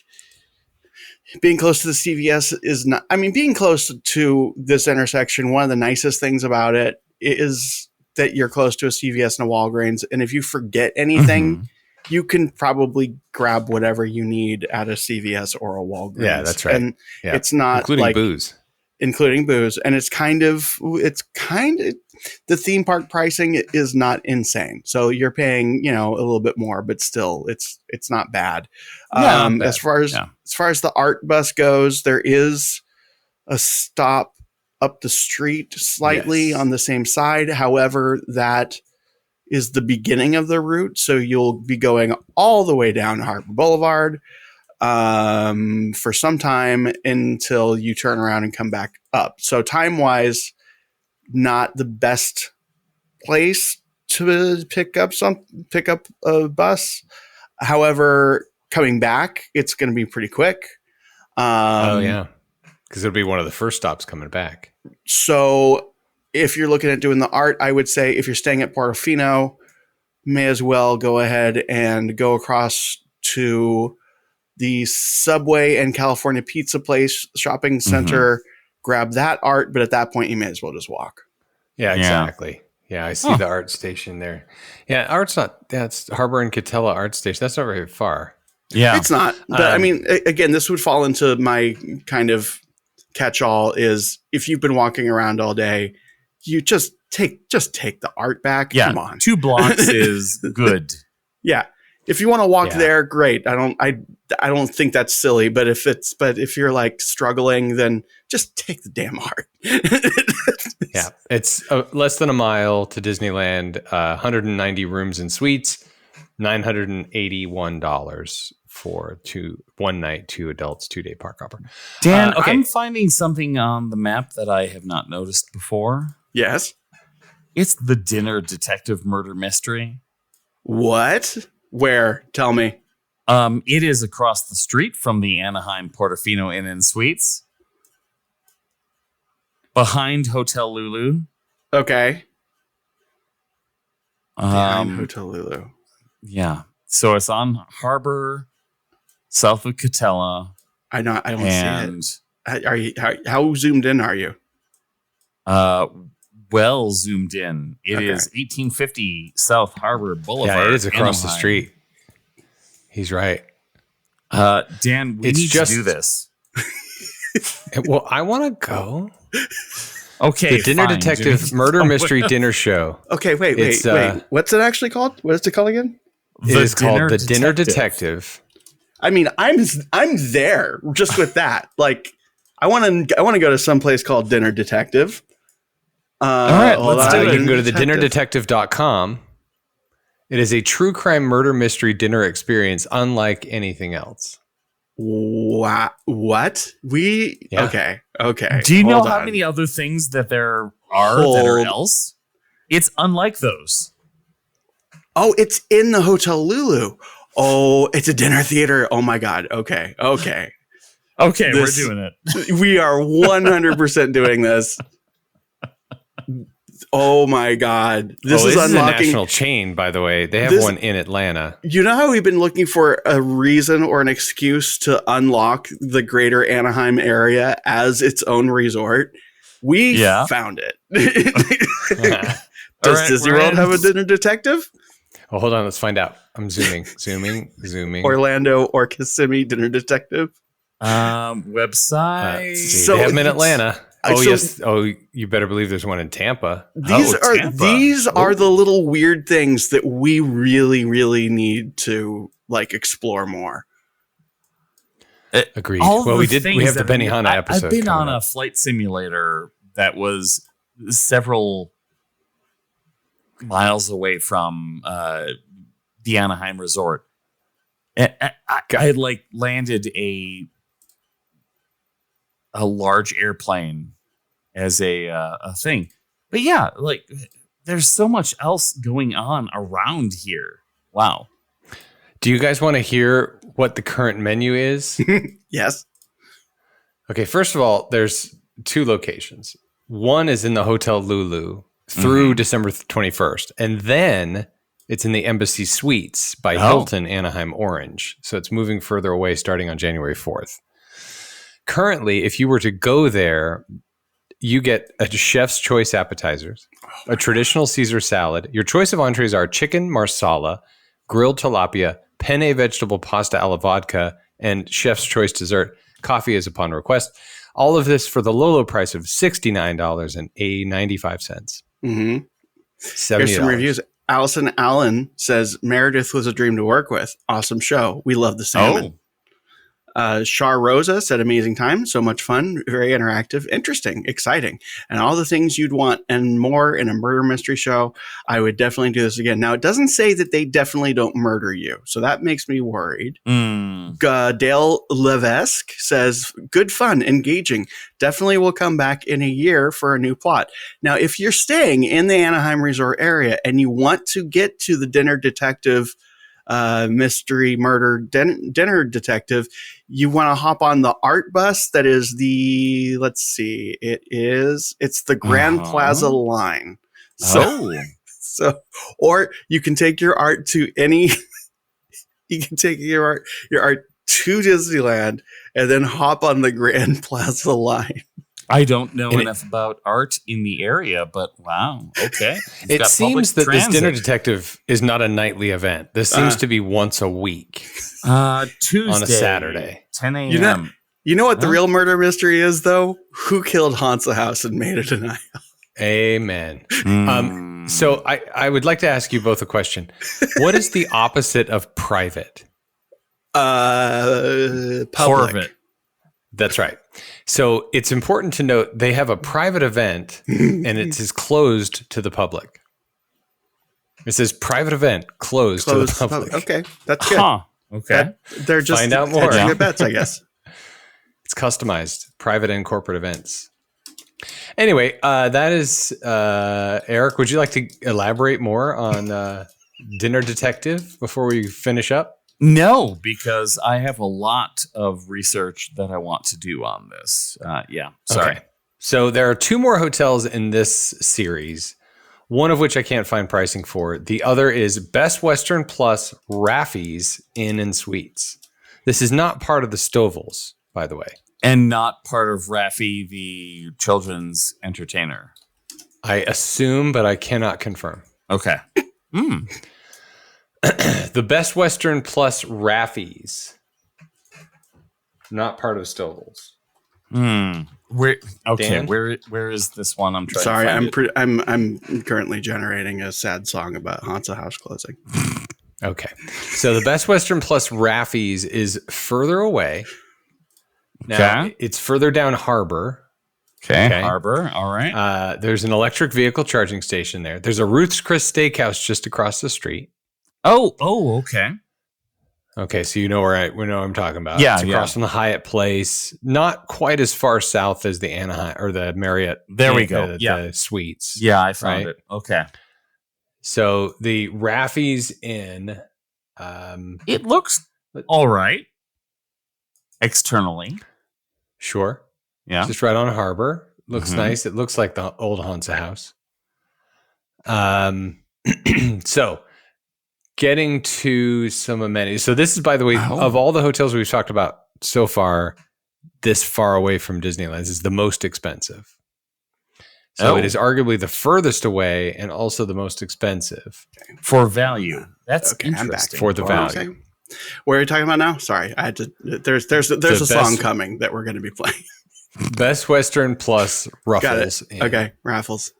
being close to the CVS is not, I mean, being close to this intersection, one of the nicest things about it is that you're close to a CVS and a Walgreens. And if you forget anything, you can probably grab whatever you need at a CVS or a Walgreens.
yeah, that's right.
And
Yeah.
it's not
including
like,
booze.
including booze. And it's kind of the theme park pricing is not insane. So you're paying, a little bit more, but still it's not bad.
Yeah, not bad.
As far as the art bus goes, there is a stop up the street slightly
Yes.
on the same side. However, that is the beginning of the route. So you'll be going all the way down Harbor Boulevard for some time until you turn around and come back up. So time-wise, not the best place to pick up a bus. However, coming back, it's going to be pretty quick.
Oh, yeah. Because it'll be one of the first stops coming back.
So if you're looking at doing the art, I would say if you're staying at Portofino, may as well go ahead and go across to the Subway and California Pizza Place shopping center, grab that art, but at that point you may as well just walk.
Yeah,
Yeah.
exactly. Yeah, I see the art station there. Yeah, it's Harbor and Katella art station. That's not very far.
Yeah.
It's not, but I mean, again, this would fall into my kind of catch-all is if you've been walking around all day, you just take the art back.
Yeah.
Come on.
2 blocks is good.
Yeah. If you want to walk
Yeah.
there, great. I don't think that's silly, but if you're like struggling, then just take the damn art.
Yeah, it's less than a mile to Disneyland. 190 rooms and suites, $981 for 1 night, 2 adults, 2-day park hopper.
Dan,
Okay.
I'm finding something on the map that I have not noticed before.
Yes.
It's the Dinner Detective Murder Mystery.
What? Where? Tell me.
It is across the street from the Anaheim Portofino Inn and Suites, behind Hotel Lulu.
Okay. Behind
Um,
Hotel Lulu.
yeah. So it's on Harbor, south of Katella,
I don't
and
see it. Are you how zoomed in are you?
well zoomed in. It
Okay.
is 1850 South Harbor Boulevard.
Yeah, it is across the
Anaheim.
street. He's right.
Dan, we
It's
need
just-
to do this.
Well, I want to go.
Okay,
The Dinner
fine,
Detective
dude.
Murder Mystery Dinner Show.
Okay, wait.
It's,
What's it actually called? What is it called again?
It is called The Dinner Detective.
I mean, I'm there just with that. Like, I want to go to some place called Dinner Detective.
All right, let's do
You
it.
can go to thedinnerdetective.com. It is a true crime murder mystery dinner experience unlike anything else.
What?
Yeah.
Okay.
Do you know
Hold
how
on.
many other things that there are that are
Hold.
else? It's unlike those.
Oh, it's in the Hotel Lulu. Oh, it's a dinner theater. Oh my God. Okay.
Okay,
This-
we're doing it.
We are 100% doing this. Oh my God. This is
a
unlocking.
national chain, by the way. They have
This-
one in Atlanta.
You know how we've been looking for a reason or an excuse to unlock the greater Anaheim area as its own resort? We
Yeah.
found it.
All
Does
right,
Disney
we're
World
in.
have a dinner detective?
Oh, hold on. Let's find out. I'm zooming.
Orlando or Kissimmee dinner detective?
Website.
So
they have them in
it's-
Atlanta. Oh,
so-
yes. Oh, you better believe there's one in Tampa.
These
Tampa.
are the little weird things that we really, really need to like explore more.
Agreed.
All
Well,
the
we
things
have the
that-
Benihana episode.
I've been on
coming
a
up.
flight simulator that was several miles away from the Anaheim Resort. I had like landed a a large airplane as a thing. But yeah, like there's so much else going on around here. Wow.
Do you guys want to hear what the current menu is?
Yes.
Okay, first of all, there's 2 locations. One is in the Hotel Lulu through December 21st. And then it's in the Embassy Suites by Hilton Anaheim Orange. So it's moving further away starting on January 4th. Currently, if you were to go there, you get a chef's choice appetizers, a traditional Caesar salad. Your choice of entrees are chicken marsala, grilled tilapia, penne vegetable pasta alla vodka, and chef's choice dessert. Coffee is upon request. All of this for the low, low price of $69.95.
Mm-hmm.
$70.
Here's some reviews. Allison Allen says Meredith was a dream to work with. Awesome show. We love the salmon. Char Rosa said amazing time. So much fun. Very interactive. Interesting. Exciting. And all the things you'd want and more in a murder mystery show. I would definitely do this again. Now, it doesn't say that they definitely don't murder you. So that makes me worried. Dale Levesque says, good fun, engaging. Definitely will come back in a year for a new plot. Now, if you're staying in the Anaheim Resort area and you want to get to the dinner detective mystery murder dinner detective, you want to hop on the art bus that is the, let's see, it's the Grand Plaza line. So or you can take your art to any you can take your art to Disneyland and then hop on the Grand Plaza line.
I don't know enough about art in the area, but wow. Okay.
It seems that this dinner detective is not a nightly event. This seems to be once a week.
Tuesday.
On a Saturday.
10 a.m.
You know what the real murder mystery is, though? Who killed Hans's house and made it a night?
Amen. So I would like to ask you both a question. What is the opposite of private?
Public.
That's right. So it's important to note they have a private event and it is closed to the public. It says private event closed to the public.
Okay, that's good.
Okay.
They're just
Find out more.
Good bets, I guess.
It's customized, private and corporate events. Anyway, that is Eric. Would you like to elaborate more on Dinner Detective before we finish up?
No, because I have a lot of research that I want to do on this. Sorry.
Okay. So there are 2 more hotels in this series, one of which I can't find pricing for. The other is Best Western Plus Raffy's Inn and Suites. This is not part of the Stovalls, by the way.
And not part of Raffi, the children's entertainer.
I assume, but I cannot confirm.
Okay.
The Best Western Plus Raffy's, not part of Stovall's.
Where
Dan?
where is this one? I'm trying.
Sorry,
to find
I'm currently generating a sad song about Hans's house closing.
Okay, so the Best Western Plus Raffy's is further away. Now it's further down Harbor.
Okay, Harbor. All right.
There's an electric vehicle charging station there. There's a Ruth's Chris Steakhouse just across the street.
Oh, okay.
Okay, so you know where I'm talking about.
Yeah,
it's across from the Hyatt Place, not quite as far south as the Anaheim or the Marriott.
There we go.
The suites.
Yeah, I found it. Okay.
So the Raffy's Inn.
It looks all right externally.
Sure.
Yeah.
Just right on Harbor. Looks nice. It looks like the old Hansa house. So getting to some amenities. So this is, by the way, of all the hotels we've talked about so far, this far away from Disneyland is the most expensive. So it is arguably the furthest away and also the most expensive.
For value. That's
Okay, I'm back.
interesting.
For the value.
Okay. What are you talking about now? Sorry, I had to. There's a song coming that we're going to be playing.
Best Western Plus Ruffles.
Got it. Okay, Raffles.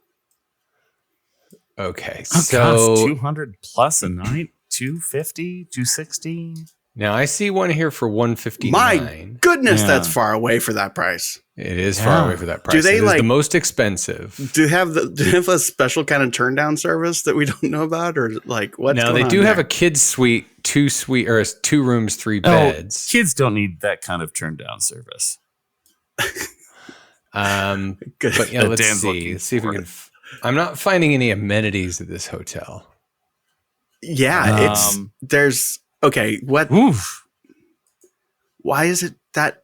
Okay,
Oh,
so
gosh, 200 plus a night, 250, 260.
now I see one here for $159.
My goodness,
Yeah.
that's far away for that price.
It is far away for that price.
Do they
it is
like-
the most expensive?
Do they have a special kind of turn down service that we don't know about, or like what?
Now they do have a kids suite, 2 rooms, 3 beds.
Kids don't need that kind of turn down service.
Good.
But yeah, let's
Dan's
see.
looking
Let's see if we
for
can. I'm not finding any amenities at this hotel.
Yeah, there's okay. What?
Oof.
Why is it that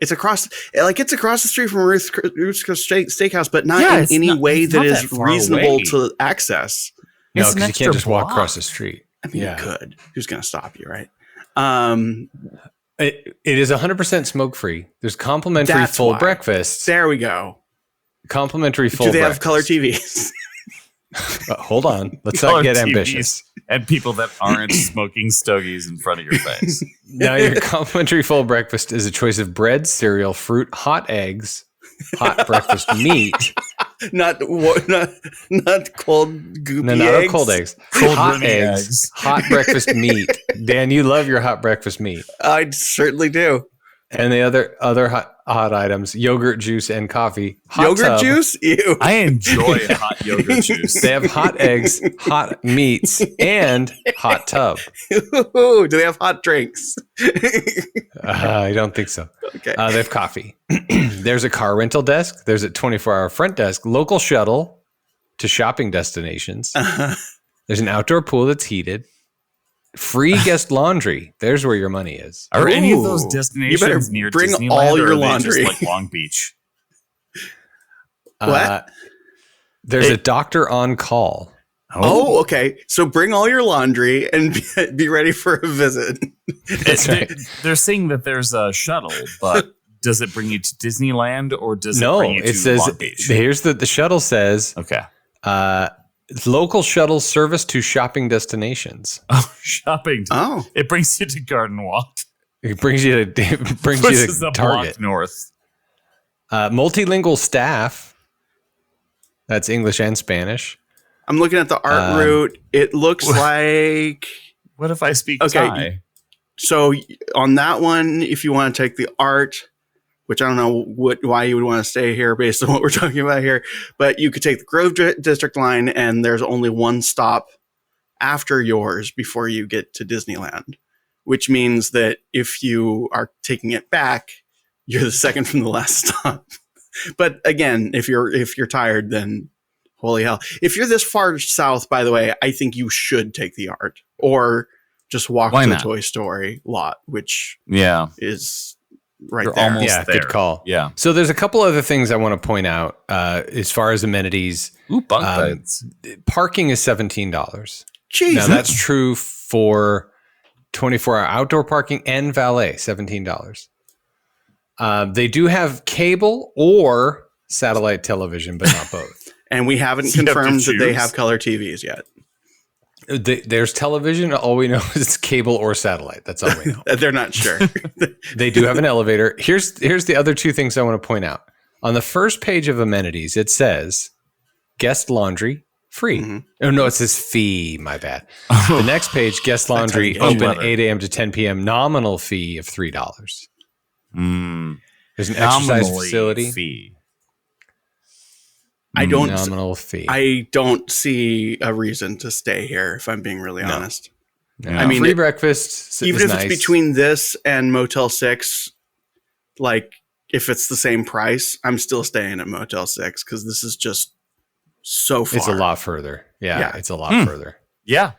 it's across the street from Ruth's Steakhouse, but not
Yeah,
in
it's
any
not-
way
it's
that
not
is
that far
reasonable
away.
to access.
No,
It's an
because you
extra
can't just walk
block.
across the street.
I mean,
Yeah.
you could. Who's going to stop you, right?
It is 100% smoke free. There's complimentary
That's
full
why.
breakfast.
There we go.
Complimentary full
Do they
breakfast.
have color TVs?
Hold on. Let's
Color
not get
TVs
ambitious.
And people that aren't smoking stogies in front of your face.
Now, your complimentary full breakfast is a choice of bread, cereal, fruit, hot eggs, hot breakfast meat.
not cold goopy
No, not
eggs.
cold eggs.
Cold
hot
runny
eggs,
eggs.
hot breakfast meat. Dan, you love your hot breakfast meat.
I certainly do.
And the other hot items, yogurt, juice, and coffee. Hot
Yogurt
tub.
juice? Ew.
I enjoy hot yogurt juice.
They have hot eggs, hot meats, and hot tub.
Do they have hot drinks?
I don't think so.
Okay.
They have coffee. There's a car rental desk. There's a 24-hour front desk, local shuttle to shopping destinations. There's an outdoor pool that's heated. Free guest laundry. There's where your money is.
Are any of those
Ooh.
destinations
You better
near
bring
Disneyland,
all your
or are they
laundry.
just like Long Beach?
What?
There's a doctor on call.
Oh, okay. So bring all your laundry and be ready for a visit.
That's right.
They're saying that there's a shuttle, but does it bring you to Disneyland or does it
No,
bring you to
it says
Long Beach?
here's the shuttle says
Okay.
local shuttle service to shopping destinations.
Oh, shopping.
Oh,
It brings you to Garden Walk.
It brings you to
Pushes a
Target.
block north.
Multilingual staff. That's English and Spanish.
I'm looking at the art route. It looks like
What if I speak
Okay.
Thai?
so on that one. If you want to take the art, which I don't know why you would want to stay here based on what we're talking about here, but you could take the Grove District line, and there's only one stop after yours before you get to Disneyland, which means that if you are taking it back, you're the second from the last stop. But again, if you're tired, then holy hell. If you're this far south, by the way, I think you should take the art or just walk
Why
to
not?
the Toy Story lot, which
Yeah.
is right
You're
there.
almost
Yeah,
there.
good call.
Yeah.
So there's a couple other things I want to point out as far as amenities.
Ooh, bunk
Um,
beds.
Parking is $17.
Jeez.
Now that's true for 24-hour outdoor parking and valet, $17. They do have cable or satellite television, but not both.
And we haven't
You have to
confirmed that they
choose.
have color TVs yet.
There's television. All we know is it's cable or satellite. That's all we know.
They're not sure.
They do have an elevator. Here's the other two things I want to point out. On the first page of amenities, it says guest laundry free.
Mhm.
Oh no, it says fee. My bad. The next page, guest laundry
how you get
open
it.
8 a.m. to 10 p.m. Nominal fee of $3.
Mm.
There's an exercise
Nominally
facility.
fee.
I don't.
Nominal fee.
I don't see a reason to stay here. If I'm being really honest,
Yeah.
I mean,
free breakfast.
even
is
if
nice.
it's between this and Motel 6, like if it's the same price, I'm still staying at Motel 6 because this is just so far.
It's a lot further. Yeah,
Yeah.
it's a lot further.
Yeah.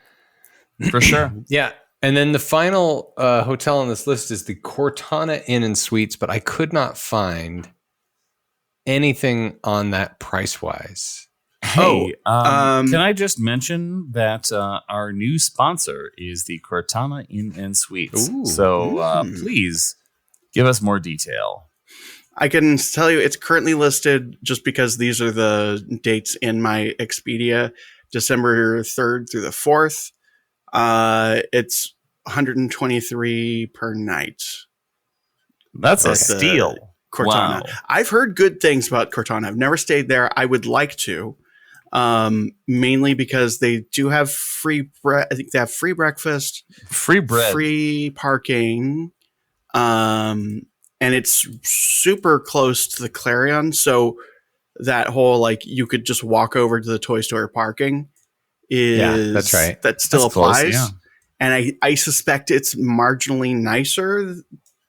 For sure.
Yeah. And then the final hotel on this list is the Cortana Inn and Suites, but I could not find anything on that price wise.
Hey,
um,
can I just mention that our new sponsor is the Cortana Inn and Suites?
Ooh.
So please give us more detail.
I can tell you it's currently listed just because these are the dates in my Expedia, December 3rd through the 4th. It's $123 per night.
That's a
That's,
steal.
Cortana.
Wow.
I've heard good things about Cortana. I've never stayed there. I would like to, mainly because they do have I think they have free breakfast,
Free bread.
free parking, and it's super close to the Clarion. So that whole like you could just walk over to the Toy Story parking is
Yeah, that's right.
That still
That's close,
applies.
yeah.
And I suspect it's marginally nicer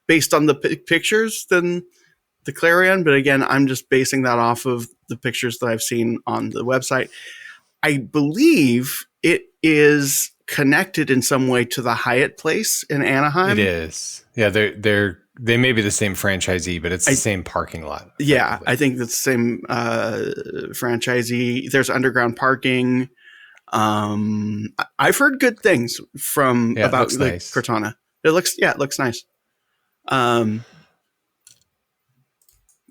based on the pictures than the Clarion, but again, I'm just basing that off of the pictures that I've seen on the website. I believe it is connected in some way to the Hyatt Place in Anaheim.
It is. Yeah, they may be the same franchisee, but it's the same parking lot.
Yeah, I think that's the same franchisee. There's underground parking. I've heard good things about the
nice.
Cortana. It looks nice. I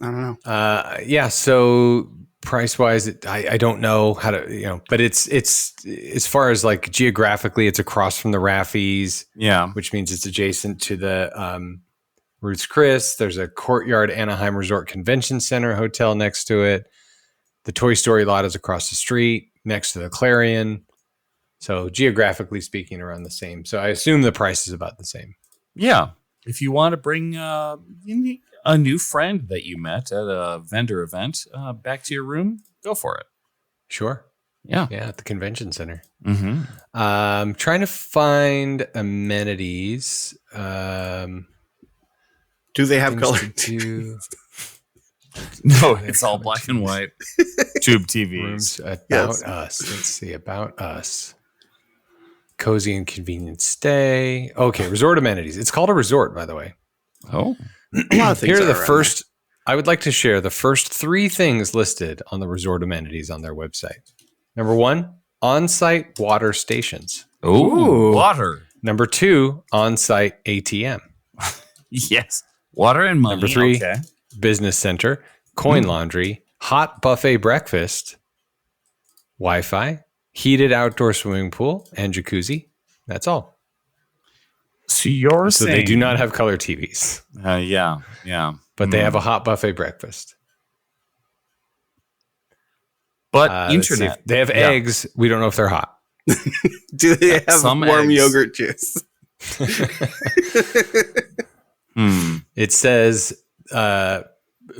don't know.
So price wise, I don't know how to, but it's as far as like geographically, it's across from the Raffies.
Yeah.
Which means it's adjacent to the Ruth's Chris. There's a Courtyard Anaheim Resort Convention Center hotel next to it. The Toy Story lot is across the street next to the Clarion. So geographically speaking, around the same. So I assume the price is about the same.
Yeah. If you want to bring a new friend that you met at a vendor event back to your room, go for it.
Sure.
Yeah.
Yeah, at the convention center.
Mm-hmm.
Trying to find amenities.
Do they have color?
No, it's all black and white. Tube TVs.
Rooms about us. Let's see. About us. Cozy and convenient stay. Okay, resort amenities. It's called a resort, by the way.
Oh.
A lot of things.
Here are the first. I would like to share the first 3 things listed on the resort amenities on their website. Number 1, on-site water stations.
Ooh, water.
Number 2, on-site ATM.
Yes. Water and money.
Number 3,
okay.
business center, coin laundry, hot buffet breakfast, Wi-Fi, heated outdoor swimming pool, and jacuzzi. That's all.
So you're saying
they do not have color TVs.
Yeah.
But they have a hot buffet breakfast.
But internet.
They have eggs. We don't know if they're hot.
Do they have
Some
warm
eggs.
yogurt juice?
It says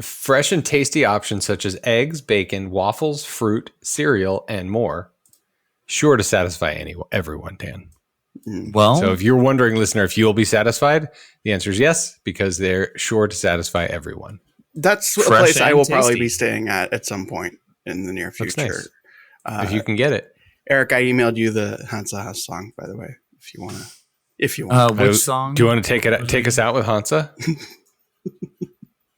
fresh and tasty options such as eggs, bacon, waffles, fruit, cereal, and more. Sure to satisfy everyone, Dan.
Well,
So if you're wondering, listener, if you'll be satisfied, the answer is yes, because they're sure to satisfy everyone.
That's a
Fresh
place I
and
will probably
tasty.
be staying at some point in the near
Looks
future.
nice. If you can get it.
Eric, I emailed you the Hansa House song, by the way, if you want.
which song?
Do you want to take us out with Hansa?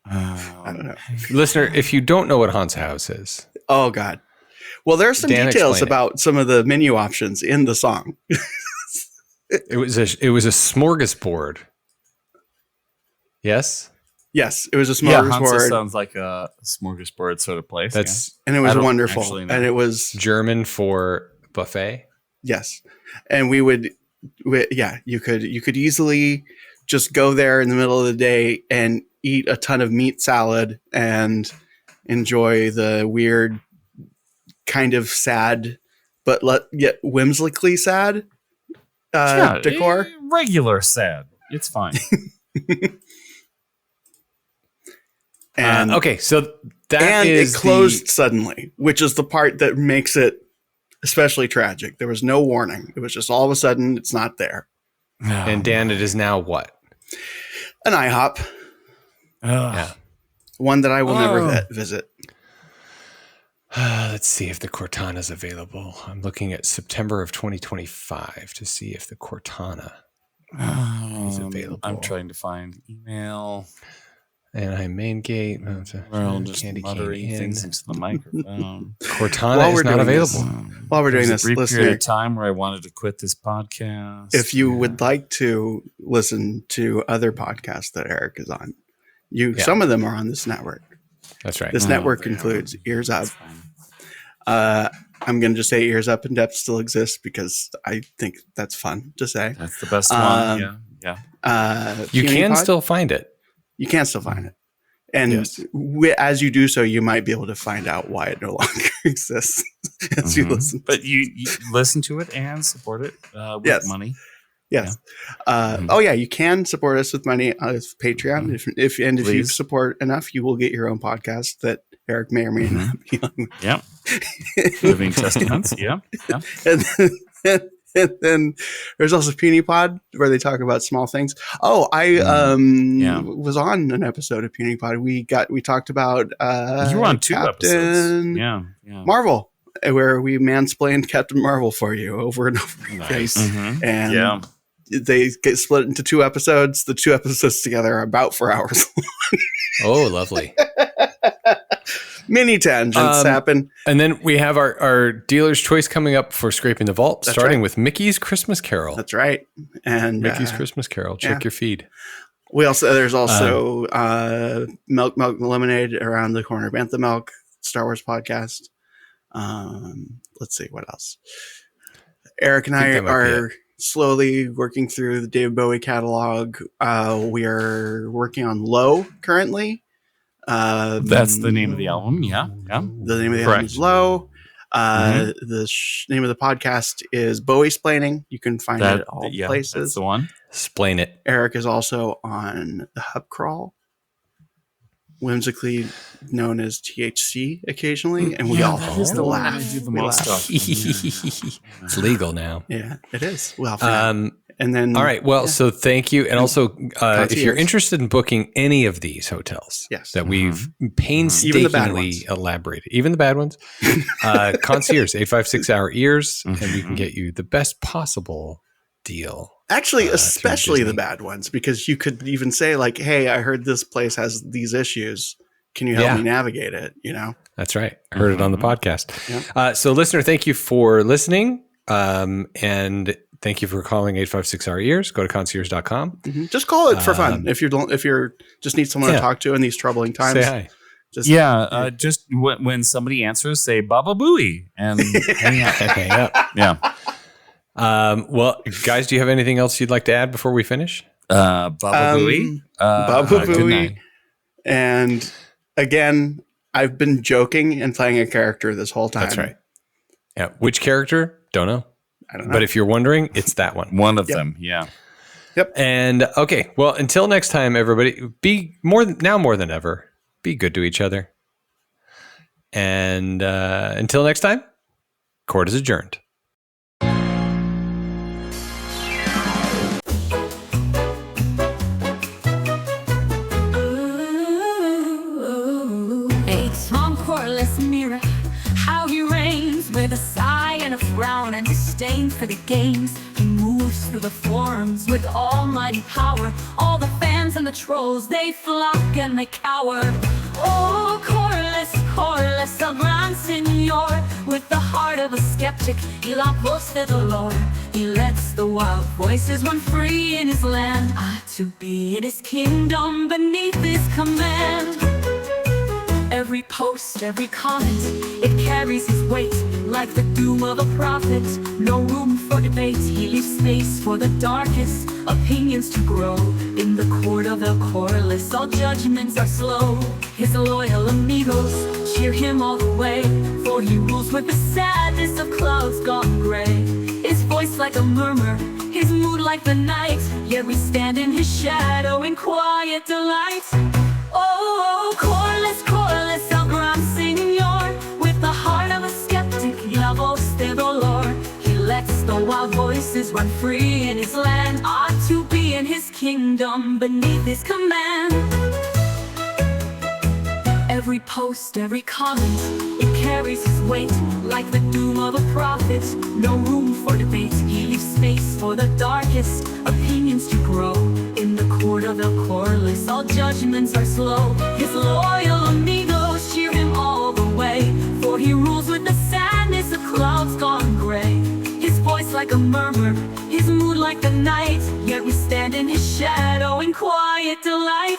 I don't know.
Listener, if you don't know what Hansa House is,
Oh God. Well, there's some
Dan,
details
explain it.
about some of the menu options in the song.
it was a smorgasbord. Yes?
Yes, it was a
Yeah, Hansa
smorgasbord,
sounds like a smorgasbord sort of place.
That's
and it
I
was
don't
wonderful.
actually know.
And it was
German for buffet.
yes, and you could easily just go there in the middle of the day and eat a ton of meat salad and enjoy the weird, kind of sad, but yet whimsically sad decor.
Regular sad. It's fine.
And
Okay, so that
and
is
it closed suddenly, which is the part that makes it especially tragic. There was no warning. It was just all of a sudden it's not there.
And Dan, it is now what?
An IHOP,
Yeah.
one that I will never visit.
Let's see if the Cortana is available. I'm looking at September of 2025 to see if the Cortana is available.
I'm trying to find email.
Anaheim Main Gate.
Well, just
Candy
muttering
Cane Inn.
things into the microphone.
Cortana
While
is
we're
not
doing
available.
While we're doing
There's
this,
a brief period
listener,
of time where I wanted to quit this podcast.
if you would like to listen to other podcasts that Eric is on, some of them are on this network.
That's right.
This network includes Ears Up. I'm going to just say Ears Up in Depth still exists because I think that's fun to say.
That's the best one. Yeah.
You
Puny
can
Pod?
still find it.
You can still find it. And
Yes.
as you do so, you might be able to find out why it no longer exists as you listen.
But you listen to it and support it with
Yes.
money.
Yes. Oh yeah, you can support us with money on Patreon. If you
Please.
support enough, you will get your own podcast that Eric may or may not be on.
Yeah. Living testaments. Yeah. Yeah.
And then there's also Puny Pod, where they talk about small things. Oh, I was on an episode of Puny Pod. We talked about
you were on 2 episodes. Yeah.
Marvel, where we mansplained Captain Marvel for you over and over again.
Mm-hmm.
And they get split into 2 episodes. The 2 episodes together are about 4 hours long.
Oh, lovely.
Mini tangents happen.
And then we have our dealer's choice coming up for Scraping the Vault, starting with Mickey's Christmas Carol.
That's right. And
Mickey's Christmas Carol. Check your feed.
There's also Milk Lemonade around the corner. Bantha Milk, Star Wars podcast. Let's see what else. Eric and I are slowly working through the David Bowie catalog. We are working on Low currently.
That's the name of the album. Yeah.
The name of the album is Low. The name of the podcast is Bowie Splaining. You can find it at all places.
That's the one.
Splain it.
Eric is also on the Hub Crawl, whimsically known as THC occasionally, and we all
that is the one I do the most stuff.
It's legal now.
Yeah, it is. Well, and then
all right. Well, so thank you, and also if you're interested in booking any of these hotels, that we've painstakingly elaborated, even the bad ones, concierge 856-hour ears, and we can get you the best possible deal.
Actually, especially the bad ones, because you could even say like, "Hey, I heard this place has these issues. Can you help me navigate it?" You know,
that's right. I heard it on the podcast. Yeah. So, listener, thank you for listening, and thank you for calling 856-hour ears. Go to concierge.com.
Mm-hmm. Just call it for fun if you're just need someone to talk to in these troubling times.
Say
hi.
Just when somebody answers, say "Baba Booey" and hang up. Yeah.
Well, guys, do you have anything else you'd like to add before we finish?
Baba Booey.
Baba Booey. And again, I've been joking and playing a character this whole time.
That's right. Yeah. Which character? Don't know.
I don't know.
But if you're wondering, it's that one.
One of them. Yeah.
Yep.
And okay. Well, until next time, everybody, be more than ever, be good to each other. And until next time, court is adjourned.
With a sigh and a frown and disdain for the games, he moves through the forums with almighty power. All the fans and the trolls, they flock and they cower. Oh, Corliss, el gran señor, with the heart of a skeptic, y la voz de dolor. He lets the wild voices run free in his land, to be in his kingdom beneath his command. Every post, every comment, it carries his weight like the doom of a prophet. No room for debate, he leaves space for the darkest opinions to grow. In the court of El Corliss, all judgments are slow. His loyal amigos cheer him all the way, for he rules with the sadness of clouds gone gray. His voice like a murmur, his mood like the night, yet we stand in his shadow in quiet delight. Oh, Corliss, el gran señor, with the heart of a skeptic, y la voz de dolor. He lets the wild voices run free in his land, to be in his kingdom beneath his command. Every post, every comment, it carries his weight like the doom of a prophet. No room for debate, he leaves space for the darkest opinions to grow. In the court of El Corliss, all judgments are slow. His loyal amigos cheer him all the way, for he rules with the sadness of clouds gone gray. His voice like a murmur, his mood like the night, yet we stand in his shadow in quiet delight.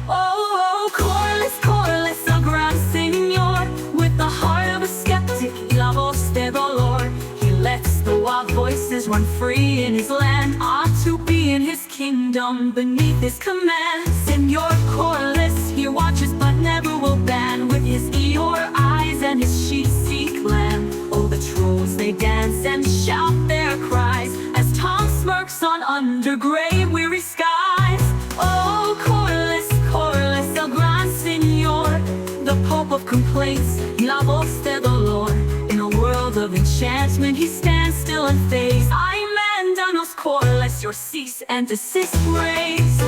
Oh, Corliss, el gran señor, with the heart of a skeptic, y la voz de dolor. He lets the wild voices run free in his land, to be in his kingdom beneath his command. Senor Corliss, he watches but never will ban, with his Eeyore eyes and his sheep-seek land. Oh, the trolls, they dance and shout their cries, as Tom smirks on under gray, weary skies. Oh, Corliss, el gran señor, the pope of complaints, la voz de dolor. In a world of enchantment, he stands still and phased. I man Danos core, lest your cease and desist raise.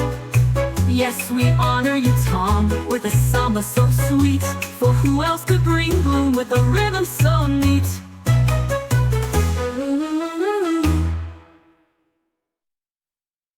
Yes, we honor you, Tom, with a samba so sweet. For who else could bring bloom with a rhythm so neat?